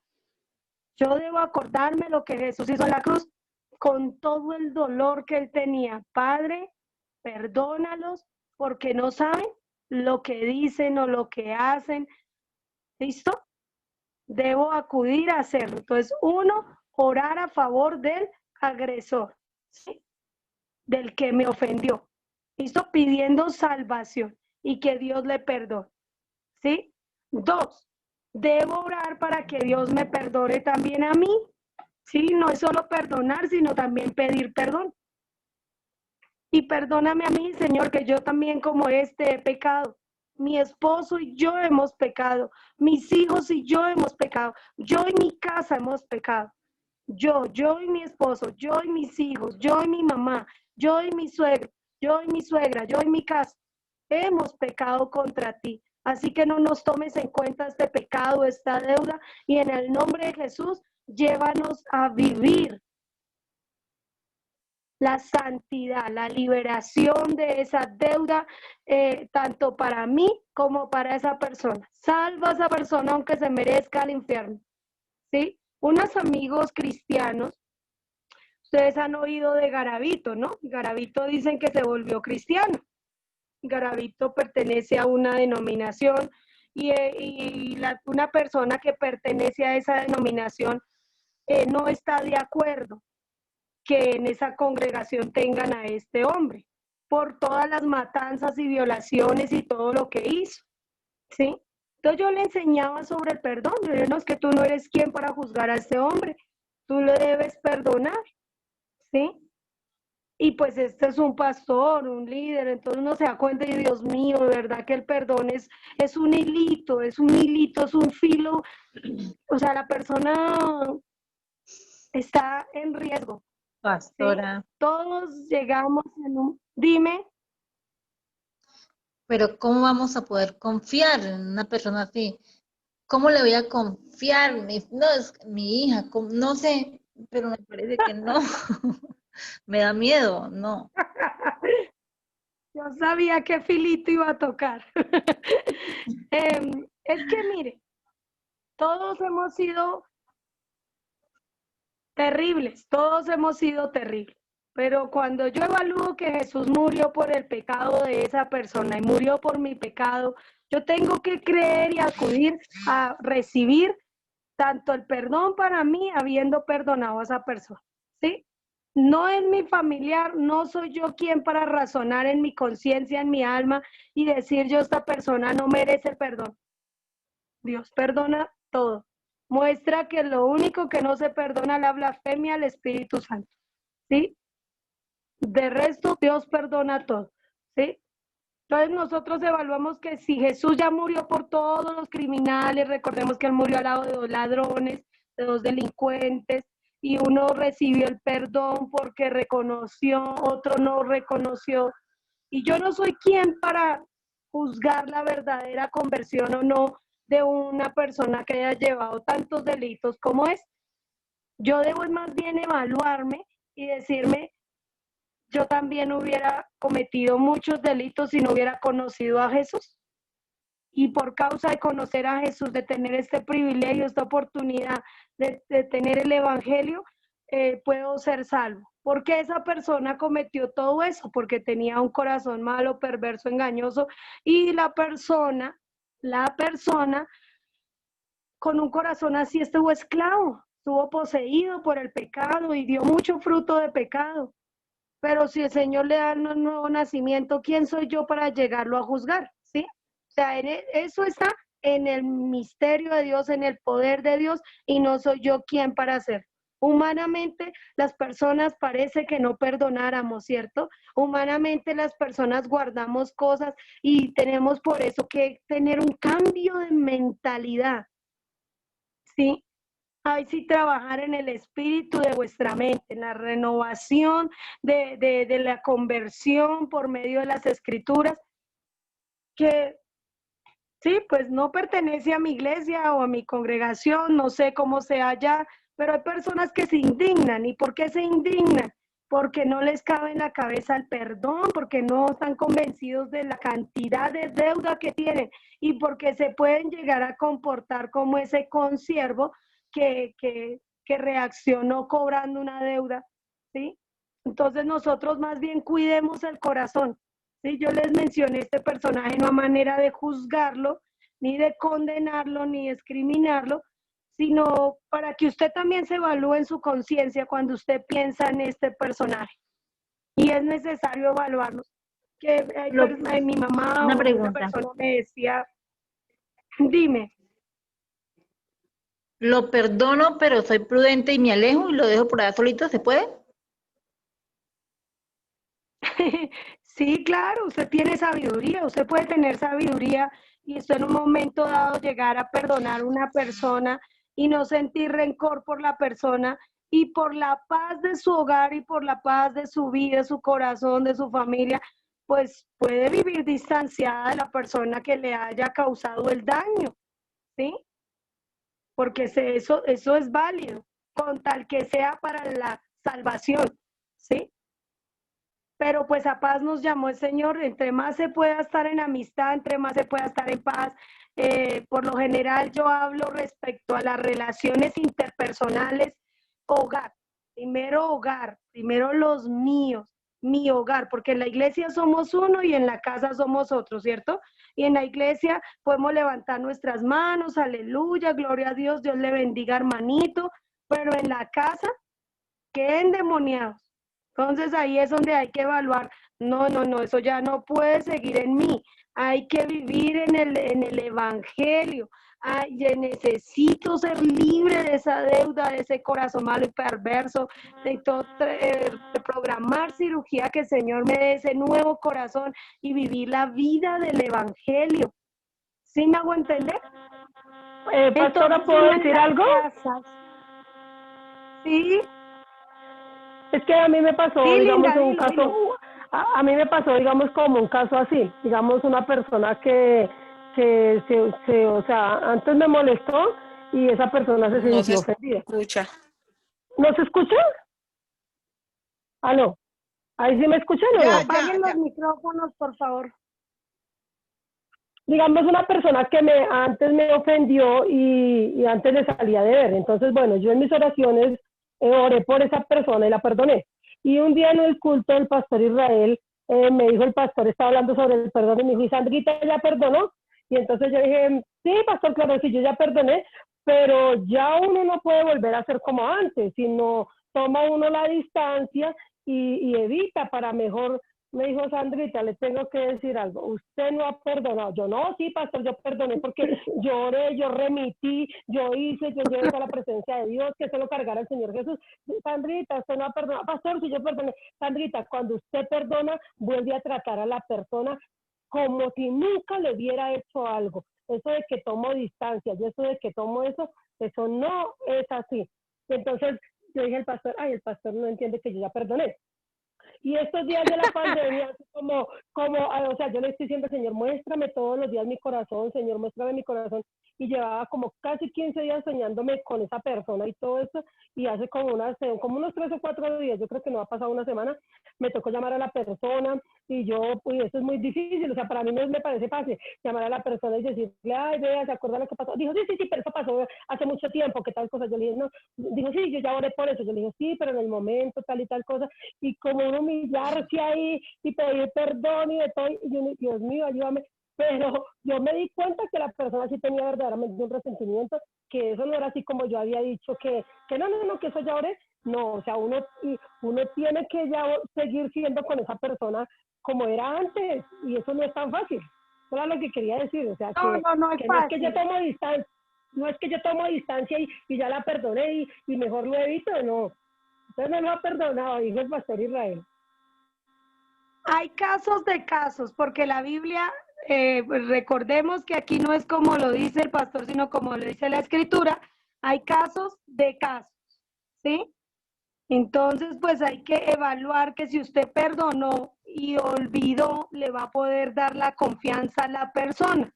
Yo debo acordarme lo que Jesús hizo en la cruz con todo el dolor que él tenía. Padre, perdónalos porque no saben lo que dicen o lo que hacen. ¿Listo? Debo acudir a hacerlo. Entonces, uno, orar a favor del agresor, ¿sí? Del que me ofendió. ¿Listo? Pidiendo salvación y que Dios le perdone, ¿sí? Dos, debo orar para que Dios me perdone también a mí, ¿sí? No es solo perdonar, sino también pedir perdón. Y perdóname a mí, Señor, que yo también como he pecado. Mi esposo y yo hemos pecado. Mis hijos y yo hemos pecado. Yo y mi casa hemos pecado. Yo y mi esposo, yo y mis hijos, yo y mi mamá, yo y mi suegro, yo y mi suegra, yo y mi casa. Hemos pecado contra ti. Así que no nos tomes en cuenta este pecado, esta deuda. Y en el nombre de Jesús, llévanos a vivir la santidad, la liberación de esa deuda, tanto para mí como para esa persona. Salva a esa persona aunque se merezca el infierno, ¿sí? Unos amigos cristianos, ustedes han oído de Garavito, ¿no? Garavito dicen que se volvió cristiano. Garavito pertenece a una denominación y una persona que pertenece a esa denominación no está de acuerdo que en esa congregación tengan a este hombre, por todas las matanzas y violaciones y todo lo que hizo, ¿sí? Entonces yo le enseñaba sobre el perdón, yo le dije, no, es que tú no eres quien para juzgar a este hombre, tú le debes perdonar, ¿sí? Y pues este es un pastor, un líder, entonces uno se da cuenta y Dios mío, de verdad que el perdón es un hilito, es un filo, o sea, la persona está en riesgo. Pastora. ¿Sí? Todos llegamos en un... Dime. Pero ¿cómo vamos a poder confiar en una persona así? ¿Cómo le voy a confiar? No, es mi hija, no sé, pero me parece que no. Me da miedo, no. Yo sabía que filito iba a tocar. Es que mire, todos hemos sido terribles, pero cuando yo evalúo que Jesús murió por el pecado de esa persona y murió por mi pecado, yo tengo que creer y acudir a recibir tanto el perdón para mí habiendo perdonado a esa persona, ¿sí? No es mi familiar, no soy yo quien para razonar en mi conciencia, en mi alma y decir yo esta persona no merece el perdón. Dios perdona todo. Muestra que lo único que no se perdona es la blasfemia al Espíritu Santo, ¿sí? De resto, Dios perdona todo, ¿sí? Entonces nosotros evaluamos que si Jesús ya murió por todos los criminales, recordemos que Él murió al lado de 2 ladrones, de 2 delincuentes, y uno recibió el perdón porque reconoció, otro no reconoció. Y yo no soy quien para juzgar la verdadera conversión o no de una persona que haya llevado tantos delitos como es. Yo debo más bien evaluarme y decirme, yo también hubiera cometido muchos delitos si no hubiera conocido a Jesús. Y por causa de conocer a Jesús, de tener este privilegio, esta oportunidad de tener el Evangelio, puedo ser salvo. ¿Por qué esa persona cometió todo eso? Porque tenía un corazón malo, perverso, engañoso, y la persona con un corazón así estuvo esclavo, estuvo poseído por el pecado y dio mucho fruto de pecado. Pero si el Señor le da un nuevo nacimiento, ¿quién soy yo para llegarlo a juzgar? ¿Sí? O sea, eso está en el misterio de Dios, en el poder de Dios, y no soy yo quien para hacer. Humanamente, las personas parece que no perdonáramos, ¿cierto? Humanamente, las personas guardamos cosas y tenemos por eso que tener un cambio de mentalidad, ¿sí? Hay sí trabajar en el espíritu de vuestra mente, en la renovación de la conversión por medio de las escrituras, que sí, pues no pertenece a mi iglesia o a mi congregación, no sé cómo sea allá, pero hay personas que se indignan. ¿Y por qué se indignan? Porque no les cabe en la cabeza el perdón, porque no están convencidos de la cantidad de deuda que tienen y porque se pueden llegar a comportar como ese consiervo que reaccionó cobrando una deuda, ¿sí? Entonces nosotros más bien cuidemos el corazón, ¿sí? Yo les mencioné este personaje no a manera de juzgarlo, ni de condenarlo, ni discriminarlo, sino para que usted también se evalúe en su conciencia cuando usted piensa en este personaje. Y es necesario evaluarlos. Que mi mamá Una o pregunta. una persona me decía, dime. Lo perdono, pero soy prudente y me alejo y lo dejo por allá solito, ¿se puede? Sí, claro, usted tiene sabiduría, usted puede tener sabiduría y usted en un momento dado llegar a perdonar a una persona y no sentir rencor por la persona y por la paz de su hogar y por la paz de su vida, su corazón, de su familia, pues puede vivir distanciada de la persona que le haya causado el daño, ¿sí? Porque eso es válido, con tal que sea para la salvación, ¿sí? Pero pues a paz nos llamó el Señor, entre más se pueda estar en amistad, entre más se pueda estar en paz. Por lo general yo hablo respecto a las relaciones interpersonales, hogar, primero los míos, mi hogar, porque en la iglesia somos uno y en la casa somos otro, ¿cierto? Y en la iglesia podemos levantar nuestras manos, aleluya, gloria a Dios, Dios le bendiga hermanito, pero en la casa, ¿qué endemoniados? Entonces ahí es donde hay que evaluar, no, eso ya no puede seguir en mí, hay que vivir en el evangelio, necesito ser libre de esa deuda, de ese corazón malo y perverso, de programar cirugía, que el Señor me dé ese nuevo corazón y vivir la vida del evangelio. ¿Sí me hago entender? Pastora, ¿puedo decir algo? Sí. Es que a mí me pasó, Sí, digamos, Linda, un caso, a mí me pasó, digamos, como un caso así, digamos, una persona que o sea, antes me molestó y esa persona se sintió ofendida. Escucha. ¿No se escucha? ¿Aló? ¿Ahí sí me escuchan o no? Apaguen los micrófonos, por favor. Digamos, una persona que antes me ofendió y antes le salía de ver. Entonces, bueno, yo en mis oraciones oré por esa persona y la perdoné. Y un día en el culto del pastor Israel, me dijo el pastor, estaba hablando sobre el perdón, y me dijo, ¿y Sandrita ya perdonó? Y entonces yo dije, sí, pastor, claro, sí, yo ya perdoné, pero ya uno no puede volver a ser como antes, sino toma uno la distancia y evita para mejor. Me dijo Sandrita, le tengo que decir algo, usted no ha perdonado. Yo no, sí, pastor, yo perdoné porque lloré, yo remití, yo hice, yo llevé a la presencia de Dios, que se lo cargara el Señor Jesús. Sandrita, usted no ha perdonado. Pastor, si yo perdoné. Sandrita, cuando usted perdona, vuelve a tratar a la persona como si nunca le hubiera hecho algo. Eso de que tomo distancia y eso de que tomo eso no es así. Entonces yo dije al pastor, ay, el pastor no entiende que yo ya perdoné. Y estos días de la pandemia, o sea, yo le estoy diciendo, Señor, muéstrame todos los días mi corazón, Señor, muéstrame mi corazón. Y llevaba como casi 15 días soñándome con esa persona y todo eso. Y hace como unos 3 o 4 días, yo creo que no ha pasado una semana, me tocó llamar a la persona y yo, pues eso es muy difícil. O sea, para mí no me parece fácil llamar a la persona y decirle, ay, vea, ¿se acuerda lo que pasó? Dijo, sí, pero eso pasó hace mucho tiempo, ¿qué tal cosa? Yo le dije, no. Dijo, sí, yo ya oré por eso. Yo le dije, sí, pero en el momento, tal y tal cosa. Y como uno humillarse ahí y pedir perdón y de todo, y yo, Dios mío, ayúdame. Pero yo me di cuenta que la persona sí tenía verdaderamente un resentimiento, que eso no era así como yo había dicho, que no, que eso ya oré. No, o sea, uno tiene que ya seguir siendo con esa persona como era antes, y eso no es tan fácil. Eso era lo que quería decir, o sea, No es que no es que fácil. yo tomo distancia, no es que yo tomo distancia y ya la perdoné y mejor lo evito, no. Usted no lo ha perdonado, dijo el pastor Israel. Hay casos de casos, porque la Biblia, pues recordemos que aquí no es como lo dice el pastor, sino como lo dice la Escritura, hay casos de casos, ¿sí? Entonces, pues hay que evaluar que si usted perdonó y olvidó, le va a poder dar la confianza a la persona,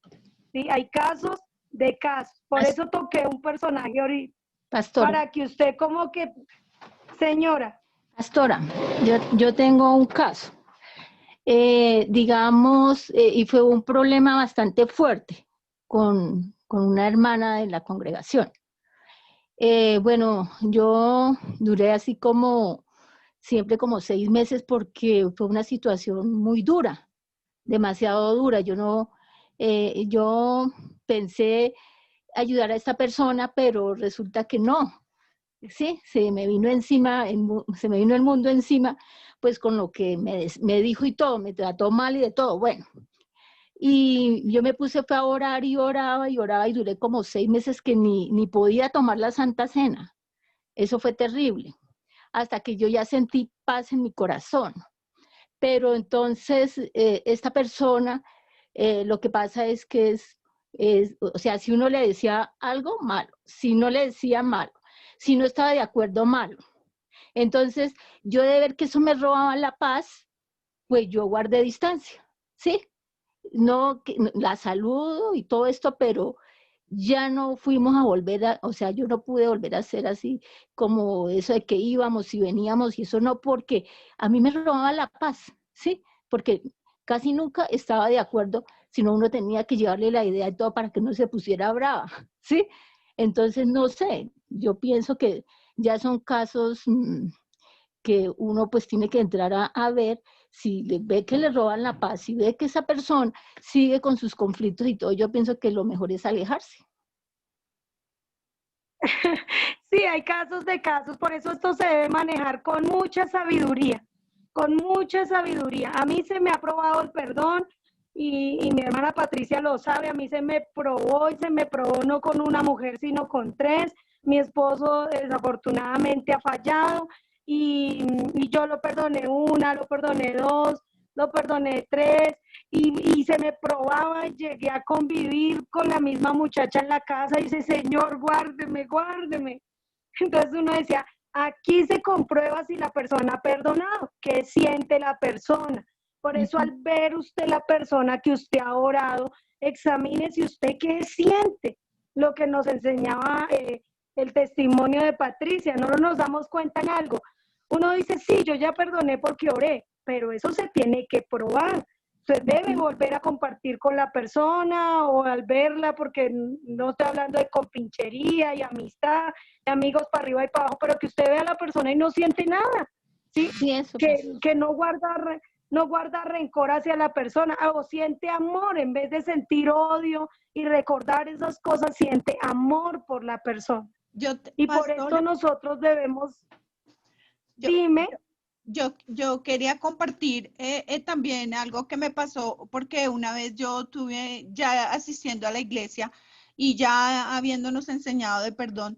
¿sí? Hay casos de casos, por eso toqué un personaje ahorita, Pastor, para que usted como que, señora. pastora, yo tengo un caso. Digamos, y fue un problema bastante fuerte con una hermana de la congregación. Bueno, yo duré así siempre como 6 meses porque fue una situación muy dura, demasiado dura. Yo pensé ayudar a esta persona, pero resulta que no. Sí, se me vino el mundo encima, pues con lo que me dijo y todo, me trató mal y de todo, bueno. Y yo me puse fue a orar y oraba y oraba y duré como 6 meses que ni podía tomar la Santa Cena. Eso fue terrible, hasta que yo ya sentí paz en mi corazón. Pero entonces esta persona, lo que pasa es que o sea, si uno le decía algo, malo, si no le decía malo, si no estaba de acuerdo, malo. Entonces, yo de ver que eso me robaba la paz, pues yo guardé distancia, ¿sí? No, la saludo y todo esto, pero ya no fuimos a volver o sea, yo no pude volver a ser así como eso de que íbamos y veníamos y eso no, porque a mí me robaba la paz, ¿sí? Porque casi nunca estaba de acuerdo, sino uno tenía que llevarle la idea y todo para que no se pusiera brava, ¿sí? Entonces, no sé, yo pienso que ya son casos que uno pues tiene que entrar a ver si ve que le roban la paz, si ve que esa persona sigue con sus conflictos y todo, yo pienso que lo mejor es alejarse. Sí, hay casos de casos, por eso esto se debe manejar con mucha sabiduría, con mucha sabiduría. A mí se me ha probado el perdón y mi hermana Patricia lo sabe, a mí se me probó y se me probó no con una mujer, sino con 3. Mi esposo desafortunadamente ha fallado y yo lo perdoné 1, lo perdoné 2, lo perdoné 3 y se me probaba y llegué a convivir con la misma muchacha en la casa y dice, Señor, guárdeme, guárdeme. Entonces uno decía, aquí se comprueba si la persona ha perdonado, qué siente la persona. Por eso al ver usted la persona que usted ha orado, examine si usted qué siente. Lo que nos enseñaba el testimonio de Patricia, no nos damos cuenta en algo. Uno dice, sí, yo ya perdoné porque oré, pero eso se tiene que probar. Usted debe volver a compartir con la persona o al verla, porque no estoy hablando de compinchería y amistad, de amigos para arriba y para abajo, pero que usted vea a la persona y no siente nada, ¿sí? Sí, eso que no guarda no guarda rencor hacia la persona, o siente amor en vez de sentir odio y recordar esas cosas, siente amor por la persona. Y por Pastora, eso nosotros debemos, yo, dime. yo quería compartir también algo que me pasó, porque una vez yo tuve ya asistiendo a la iglesia y ya habiéndonos enseñado de perdón,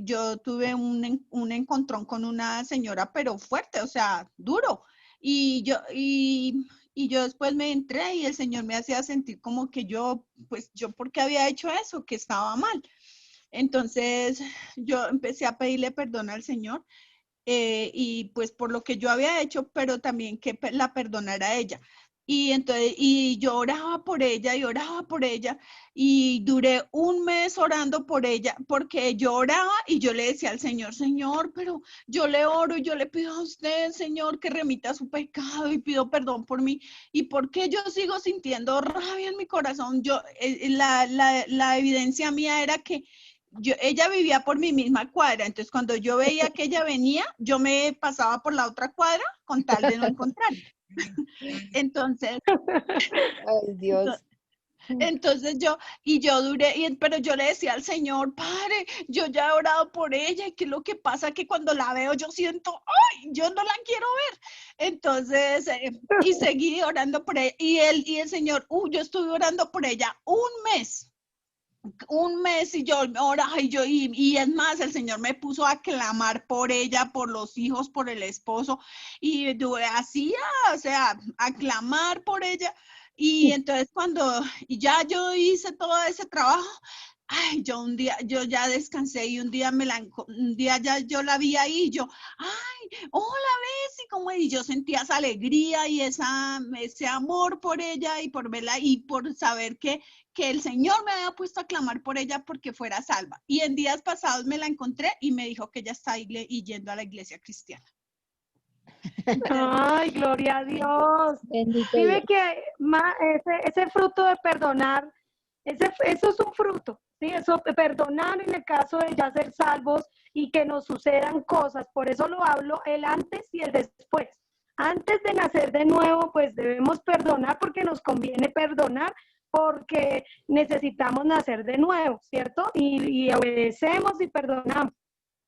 yo tuve un encontrón con una señora, pero fuerte, o sea, duro. Y yo después me entré y el Señor me hacía sentir como que yo, ¿por qué había hecho eso? Que estaba mal. Entonces yo empecé a pedirle perdón al Señor. Y pues por lo que yo había hecho, pero también que la perdonara a ella. Y entonces, y yo oraba por ella y oraba por ella y duré un mes orando por ella porque yo oraba y yo le decía al Señor, Señor, pero yo le oro y yo le pido a usted, Señor, que remita su pecado y pido perdón por mí. ¿Y por qué yo sigo sintiendo rabia en mi corazón? La evidencia mía era que ella vivía por mi misma cuadra, entonces cuando yo veía que ella venía, yo me pasaba por la otra cuadra con tal de no encontrarla. Entonces, Ay, Dios. entonces yo duré, pero yo le decía al Señor, Padre, yo ya he orado por ella, y que lo que pasa que cuando la veo yo siento, ¡ay! Yo no la quiero ver. Entonces, y seguí orando por ella, y el Señor, yo estuve orando por ella un mes y yo oraba y es más, el Señor me puso a clamar por ella, por los hijos, por el esposo y hacía, o sea, a clamar por ella y entonces ya yo hice todo ese trabajo, ay, yo ya descansé y un día ya yo la vi ahí y yo, ay, hola Bessie, ¿cómo es? Y yo sentía esa alegría y ese amor por ella y por verla y por saber que el Señor me había puesto a clamar por ella porque fuera salva. Y en días pasados me la encontré y me dijo que ella está yendo a la iglesia cristiana. Ay, gloria a Dios. Bendito Vive Dios. que ese fruto de perdonar, eso es un fruto, ¿sí? Eso, perdonar en el caso de ya ser salvos y que nos sucedan cosas. Por eso lo hablo el antes y el después. Antes de nacer de nuevo, pues debemos perdonar porque nos conviene perdonar, porque necesitamos nacer de nuevo, ¿cierto? Y obedecemos y perdonamos.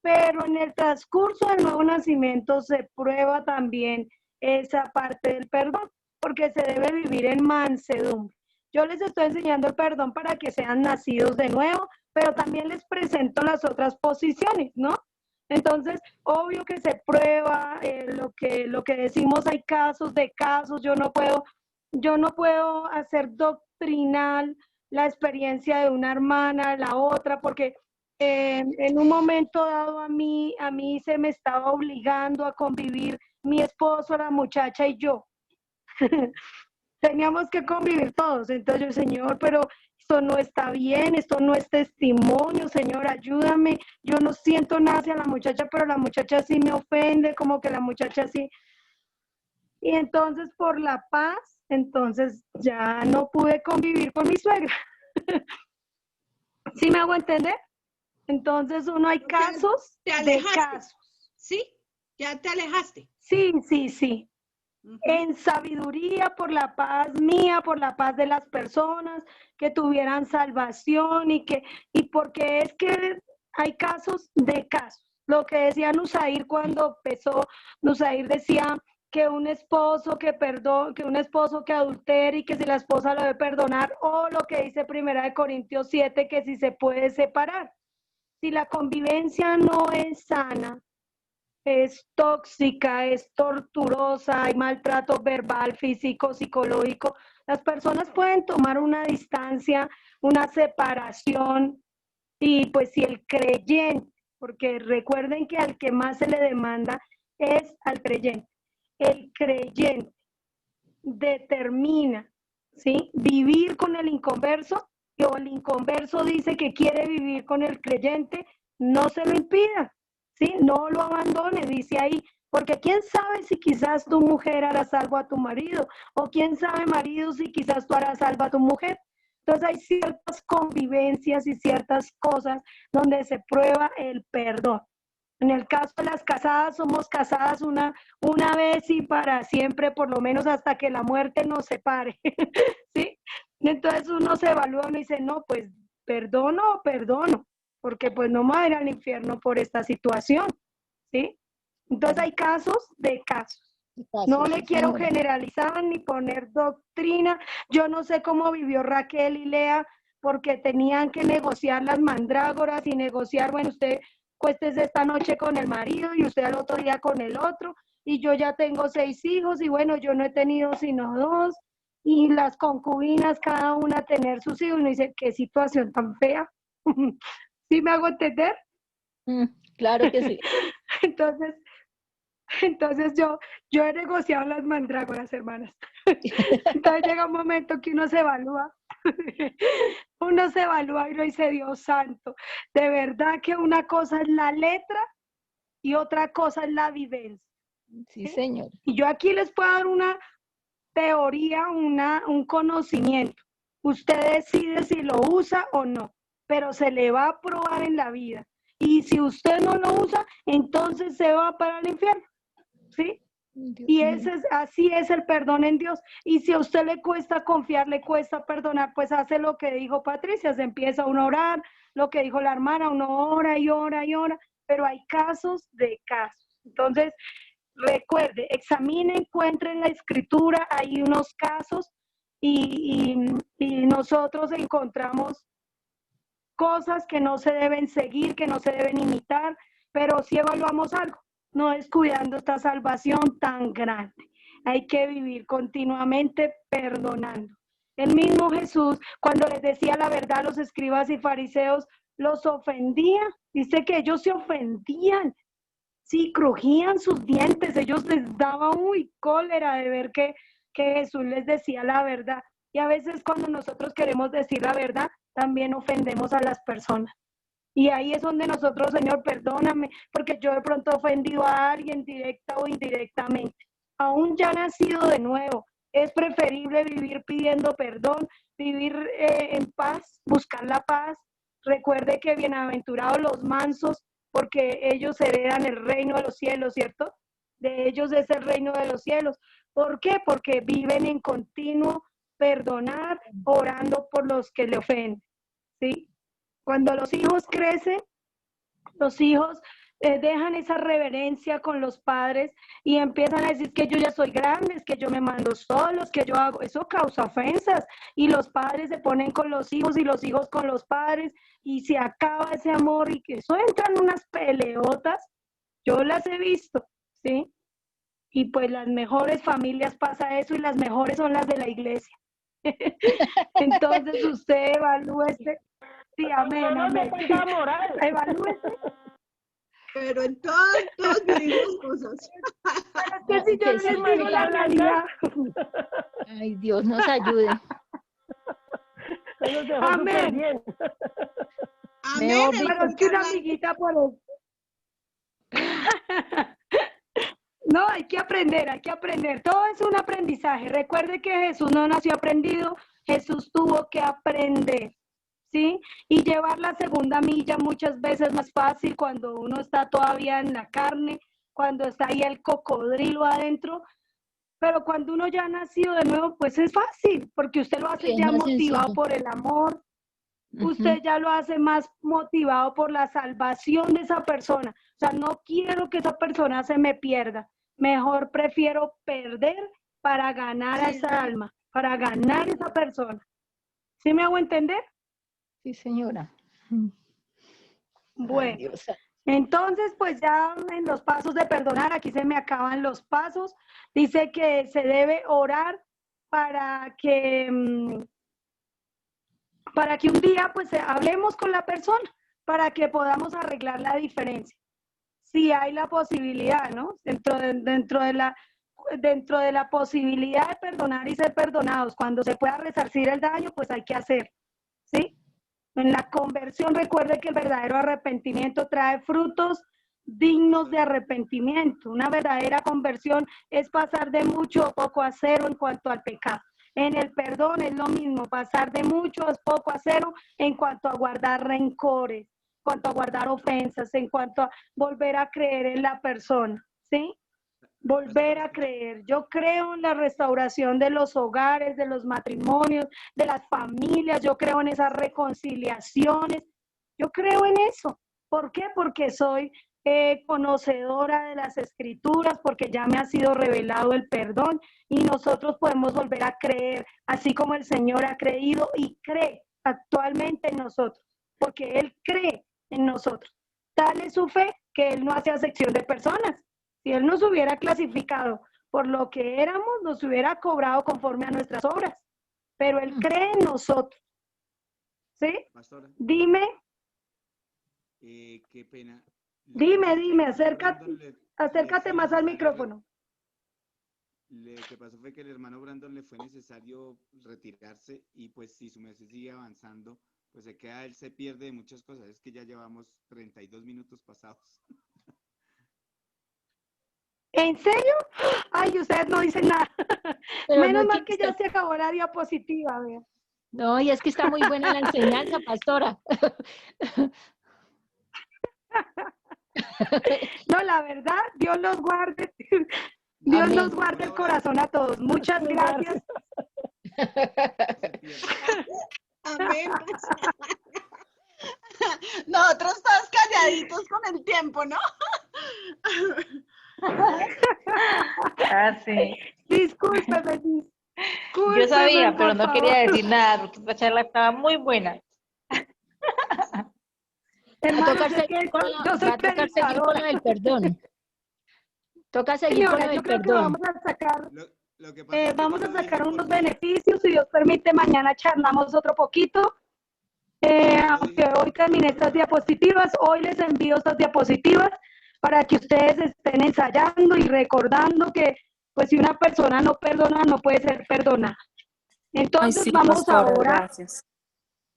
Pero en el transcurso del nuevo nacimiento se prueba también esa parte del perdón, porque se debe vivir en mansedumbre. Yo les estoy enseñando el perdón para que sean nacidos de nuevo, pero también les presento las otras posiciones, ¿no? Entonces, obvio que se prueba lo que decimos, hay casos de casos, yo no puedo hacer doctrinal la experiencia de una hermana, de la otra, porque en un momento dado a mí se me estaba obligando a convivir mi esposo, la muchacha y yo. Teníamos que convivir todos. Entonces yo, Señor, pero esto no está bien, esto no es testimonio, Señor, ayúdame. Yo no siento nada hacia la muchacha, pero la muchacha sí me ofende, como que la muchacha sí. Y entonces por la paz, entonces ya no pude convivir con mi suegra. ¿Sí me hago entender? Entonces hay casos de casos. ¿Sí? ¿Ya te alejaste? Sí. En sabiduría, por la paz mía, por la paz de las personas, que tuvieran salvación y porque es que hay casos de casos. Lo que decía Nusair cuando empezó, Nusair decía que un esposo que adultere y que si la esposa lo debe perdonar, o lo que dice 1 Corintios 7, que si se puede separar. Si la convivencia no es sana, es tóxica, es torturosa, hay maltrato verbal, físico, psicológico, las personas pueden tomar una distancia, una separación, y pues si el creyente, porque recuerden que al que más se le demanda es al creyente, el creyente determina, ¿sí?, vivir con el inconverso, o el inconverso dice que quiere vivir con el creyente, no se lo impida, ¿sí? No lo abandone, dice ahí, porque quién sabe si quizás tu mujer hará salvo a tu marido, o quién sabe, marido, si quizás tú harás salvo a tu mujer. Entonces hay ciertas convivencias y ciertas cosas donde se prueba el perdón. En el caso de las casadas, somos casadas una vez y para siempre, por lo menos hasta que la muerte nos separe, ¿sí? Entonces uno se evalúa y dice, no, pues perdono o perdono, porque pues no me voy a ir al infierno por esta situación, ¿sí? Entonces hay casos de casos. No le quiero generalizar ni poner doctrina. Yo no sé cómo vivió Raquel y Lea, porque tenían que negociar las mandrágoras y negociar, bueno, usted cuéstese esta noche con el marido y usted al otro día con el otro, y yo ya tengo 6 hijos y bueno, yo no he tenido sino 2, y las concubinas, cada una tener sus hijos, y uno dice, qué situación tan fea. ¿Sí me hago entender? Claro que sí. Entonces yo he negociado las mandrágoras, hermanas. Entonces llega un momento que uno se evalúa y uno dice, Dios santo, de verdad que una cosa es la letra y otra cosa es la vivencia. Sí, señor. Y yo aquí les puedo dar una teoría, un conocimiento. Usted decide si lo usa o no, pero se le va a probar en la vida. Y si usted no lo usa, entonces se va para el infierno. ¿Sí? Y así es el perdón en Dios. Y si a usted le cuesta confiar, le cuesta perdonar, pues hace lo que dijo Patricia, se empieza uno a orar, lo que dijo la hermana, uno ora y ora y ora, pero hay casos de casos. Entonces, recuerde, examine, encuentre en la escritura, hay unos casos y nosotros encontramos cosas que no se deben seguir, que no se deben imitar, pero sí evaluamos algo. No descuidando esta salvación tan grande. Hay que vivir continuamente perdonando. El mismo Jesús, cuando les decía la verdad a los escribas y fariseos, los ofendía. Dice que ellos se ofendían. Sí, crujían sus dientes. Ellos les daba cólera de ver que Jesús les decía la verdad. Y a veces cuando nosotros queremos decir la verdad, también ofendemos a las personas. Y ahí es donde nosotros, Señor, perdóname, porque yo de pronto he ofendido a alguien directa o indirectamente. Aún ya nacido de nuevo, es preferible vivir pidiendo perdón, vivir en paz, buscar la paz. Recuerde que bienaventurados los mansos, porque ellos heredan el reino de los cielos, ¿cierto? De ellos es el reino de los cielos. ¿Por qué? Porque viven en continuo perdonar, orando por los que le ofenden, ¿sí? Cuando los hijos crecen, los hijos dejan esa reverencia con los padres y empiezan a decir que yo ya soy grande, que yo me mando solos, que yo hago, eso causa ofensas y los padres se ponen con los hijos y los hijos con los padres y se acaba ese amor y que eso entran unas peleotas, yo las he visto, ¿sí? Y pues las mejores familias pasa eso y las mejores son las de la iglesia. Entonces usted evalúe sí, amén, amén. Evalúese. Pero en todos vivimos cosas. Pero es que si yo les digo la realidad. Ay, Dios nos ayude. Amén. Amén. Pero es que una amiguita por eso. No, hay que aprender. Todo es un aprendizaje. Recuerde que Jesús no nació aprendido, Jesús tuvo que aprender. ¿Sí? Y llevar la segunda milla muchas veces más fácil cuando uno está todavía en la carne, cuando está ahí el cocodrilo adentro, pero cuando uno ya ha nacido de nuevo, pues es fácil, porque usted lo hace ya motivado por el amor, usted ya lo hace más motivado por la salvación de esa persona. O sea, no quiero que esa persona se me pierda, mejor prefiero perder para ganar a esa alma, para ganar a esa persona. ¿Sí me hago entender? Sí, señora. Bueno, entonces pues ya en los pasos de perdonar, aquí se me acaban los pasos. Dice que se debe orar para que un día pues hablemos con la persona, para que podamos arreglar la diferencia. Si hay la posibilidad, ¿no? Dentro de la posibilidad de perdonar y ser perdonados, cuando se pueda resarcir el daño, pues hay que hacer, ¿sí? En la conversión, recuerde que el verdadero arrepentimiento trae frutos dignos de arrepentimiento. Una verdadera conversión es pasar de mucho o poco a cero en cuanto al pecado. En el perdón es lo mismo, pasar de mucho a poco a cero en cuanto a guardar rencores. cuanto a guardar ofensas, en cuanto a volver a creer en la persona, ¿sí? Volver a creer. Yo creo en la restauración de los hogares, de los matrimonios, de las familias. Yo creo en esas reconciliaciones. Yo creo en eso. ¿Por qué? Porque soy conocedora de las escrituras, porque ya me ha sido revelado el perdón y nosotros podemos volver a creer, así como el Señor ha creído y cree actualmente en nosotros, porque Él cree en nosotros. Tal es su fe que Él no hace acepción de personas. Si Él nos hubiera clasificado por lo que éramos, nos hubiera cobrado conforme a nuestras obras. Pero Él cree en nosotros. ¿Sí? Pastora, Dime, qué pena. dime, Brandon acércate más al micrófono. Lo que pasó fue que el hermano Brandon le fue necesario retirarse y pues si su merced sigue avanzando, pues él se pierde de muchas cosas. Es que ya llevamos 32 minutos pasados. ¿En serio? Ay, ustedes no dicen nada. Pero Menos no mal tiene que ya se acabó la diapositiva, vea. No, y es que está muy buena la enseñanza, pastora. No, la verdad, Dios los guarde. Dios Amén. nos guarde el corazón a todos. Muchas gracias. Amén. Nosotros todos calladitos con el tiempo, ¿no? Ah, sí. Discúlpeme, Yo sabía, pero por no quería favor. decir nada porque esta charla estaba muy buena. Hermanos, es que yo soy va a tocar seguir con lo del perdón. Toca seguir con Señora, lo yo del creo que perdón. vamos a sacar, Lo que pasa es que vamos yo a lo dije sacar unos porque- beneficios, si Dios permite, mañana charlamos otro poquito. Aunque hoy terminé estas diapositivas, hoy les envío estas diapositivas para que ustedes estén ensayando y recordando que pues si una persona no perdona, no puede ser perdonada. Entonces sí, vamos pastora, ahora, gracias.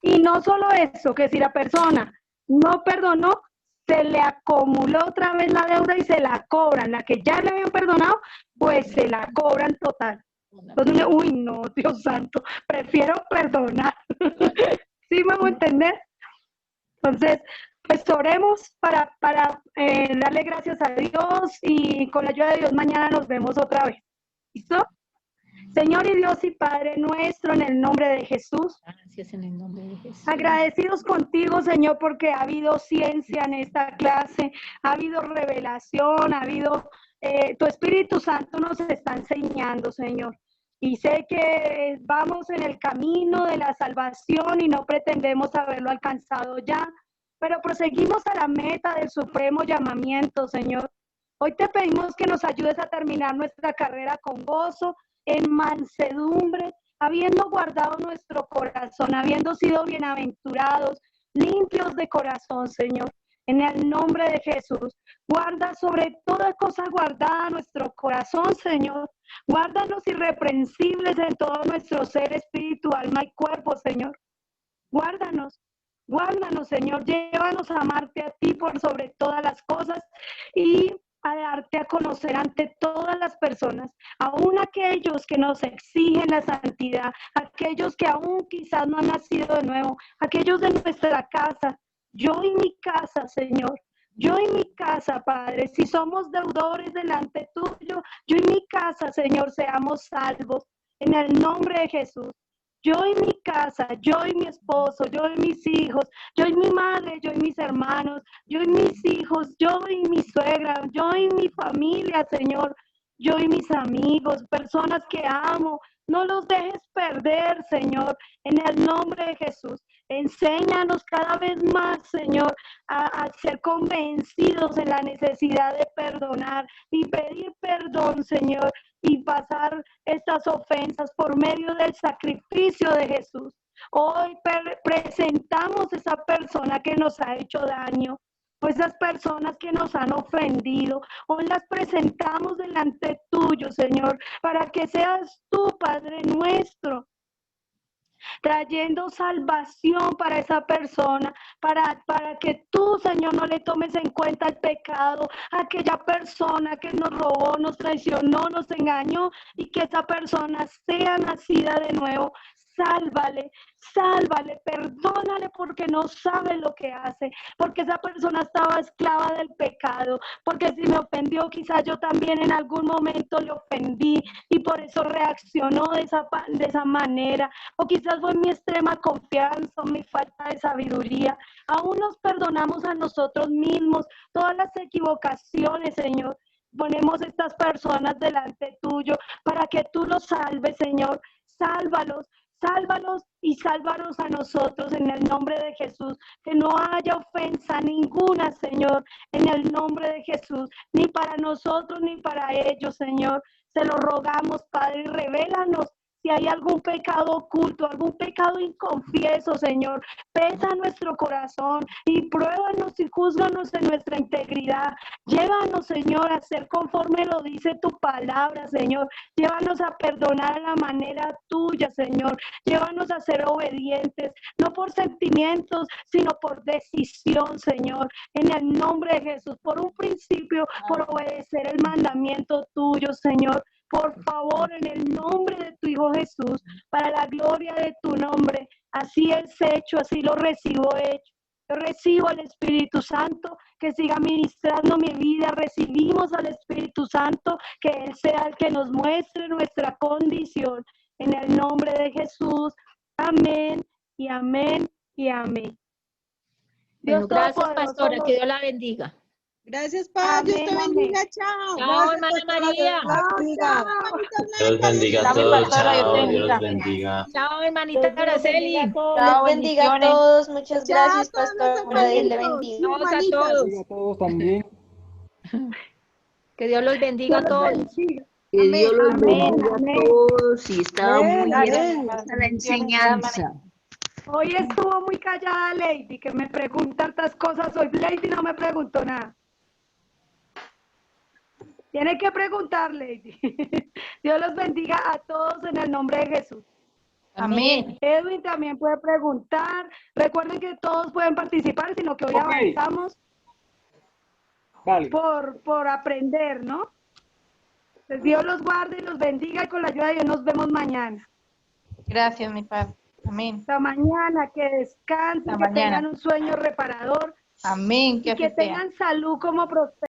y no solo eso, que si la persona no perdonó, se le acumuló otra vez la deuda y se la cobran. La que ya le habían perdonado, pues se la cobran total. Entonces, uy, no, Dios santo, prefiero perdonar. ¿Sí me hago entender? Entonces, pues oremos para darle gracias a Dios y con la ayuda de Dios mañana nos vemos otra vez. ¿Listo? Señor y Dios y Padre nuestro, en el nombre de Jesús. Gracias en el nombre de Jesús. Agradecidos contigo, Señor, porque ha habido ciencia en esta clase, ha habido revelación, ha habido, tu Espíritu Santo nos está enseñando, Señor. Y sé que vamos en el camino de la salvación y no pretendemos haberlo alcanzado ya, pero proseguimos a la meta del supremo llamamiento, Señor. Hoy te pedimos que nos ayudes a terminar nuestra carrera con gozo, en mansedumbre, habiendo guardado nuestro corazón, habiendo sido bienaventurados, limpios de corazón, Señor. En el nombre de Jesús, guarda sobre toda cosa guardada nuestro corazón, Señor. Guárdanos irreprensibles en todo nuestro ser, espíritu, alma y cuerpo, Señor. Guárdanos, guárdanos, Señor. Llévanos a amarte a ti por sobre todas las cosas y a darte a conocer ante todas las personas, aún aquellos que nos exigen la santidad, aquellos que aún quizás no han nacido de nuevo, aquellos de nuestra casa. Yo y mi casa, Señor, yo y mi casa, Padre, si somos deudores delante tuyo, yo y mi casa, Señor, seamos salvos en el nombre de Jesús. Yo y mi casa, yo y mi esposo, yo y mis hijos, yo y mi madre, yo y mis hermanos, yo y mis hijos, yo y mi suegra, yo y mi familia, Señor, yo y mis amigos, personas que amo, no los dejes perder, Señor, en el nombre de Jesús. Enséñanos cada vez más, Señor, a ser convencidos en la necesidad de perdonar y pedir perdón, Señor, y pasar estas ofensas por medio del sacrificio de Jesús. Hoy presentamos esa persona que nos ha hecho daño, o esas personas que nos han ofendido. Hoy las presentamos delante tuyo, Señor, para que seas tú, Padre nuestro, trayendo salvación para esa persona, para que tú, Señor, no le tomes en cuenta el pecado, aquella persona que nos robó, nos traicionó, nos engañó, y que esa persona sea nacida de nuevo, sálvale, sálvale, perdónale porque no sabe lo que hace, porque esa persona estaba esclava del pecado, porque si me ofendió, quizás yo también en algún momento le ofendí y por eso reaccionó de esa manera, o quizás fue mi extrema confianza o mi falta de sabiduría. Aún nos perdonamos a nosotros mismos todas las equivocaciones, Señor. Ponemos estas personas delante tuyo para que tú los salves, Señor. Sálvalos, sálvalos y sálvanos a nosotros en el nombre de Jesús. Que no haya ofensa ninguna, Señor, en el nombre de Jesús, ni para nosotros ni para ellos, Señor. Se lo rogamos, Padre, y revélanos si hay algún pecado oculto, algún pecado inconfieso, Señor. Pesa nuestro corazón y pruébanos y júzganos en nuestra integridad. Llévanos, Señor, a ser conforme lo dice tu palabra, Señor. Llévanos a perdonar a la manera tuya, Señor. Llévanos a ser obedientes, no por sentimientos, sino por decisión, Señor. En el nombre de Jesús, por un principio, por obedecer el mandamiento tuyo, Señor. Por favor, en el nombre de tu Hijo Jesús, para la gloria de tu nombre, así es hecho, así lo recibo hecho. Yo recibo al Espíritu Santo que siga ministrando mi vida. Recibimos al Espíritu Santo que Él sea el que nos muestre nuestra condición. En el nombre de Jesús. Amén y amén y amén. Bueno, gracias, Todopoderoso, pastora, que Dios la bendiga. Gracias, Paz. Dios te amén, bendiga. Chao. Chao, Gracias, hermana pastora. María. Chao, hermanita Dios Blanca. Dios te bendiga a Chao, mi todos, pastora, Dios te chao, Dios los bendiga. bendiga. Chao, hermanita Dios los bendiga a Araceli. todos. Dios bendiga a bendiciones. todos. Muchas Chao a gracias, todos los pastora. Dios le hermanitos y bendiga. Chao a hermanitas. todos. A todos también. Que Dios los bendiga a Dios los todos. bendiga. Que Dios los Amén, bendiga a amén. todos y estaba muy Amén, hermosa amén. la enseñanza. Hoy estuvo muy callada Lady, que me pregunta tantas cosas. Hoy Lady no me preguntó nada. Tiene que preguntar, Lady. Dios los bendiga a todos en el nombre de Jesús. Amén. Edwin también puede preguntar. Recuerden que todos pueden participar, sino que hoy Ok. avanzamos Vale. por aprender, ¿no? Pues Dios los guarde y los bendiga y con la ayuda de Dios nos vemos mañana. Gracias, mi padre. Amén. Hasta mañana, que descansen, Hasta que mañana. tengan un sueño reparador Amén. y que tengan salud como prosperidad.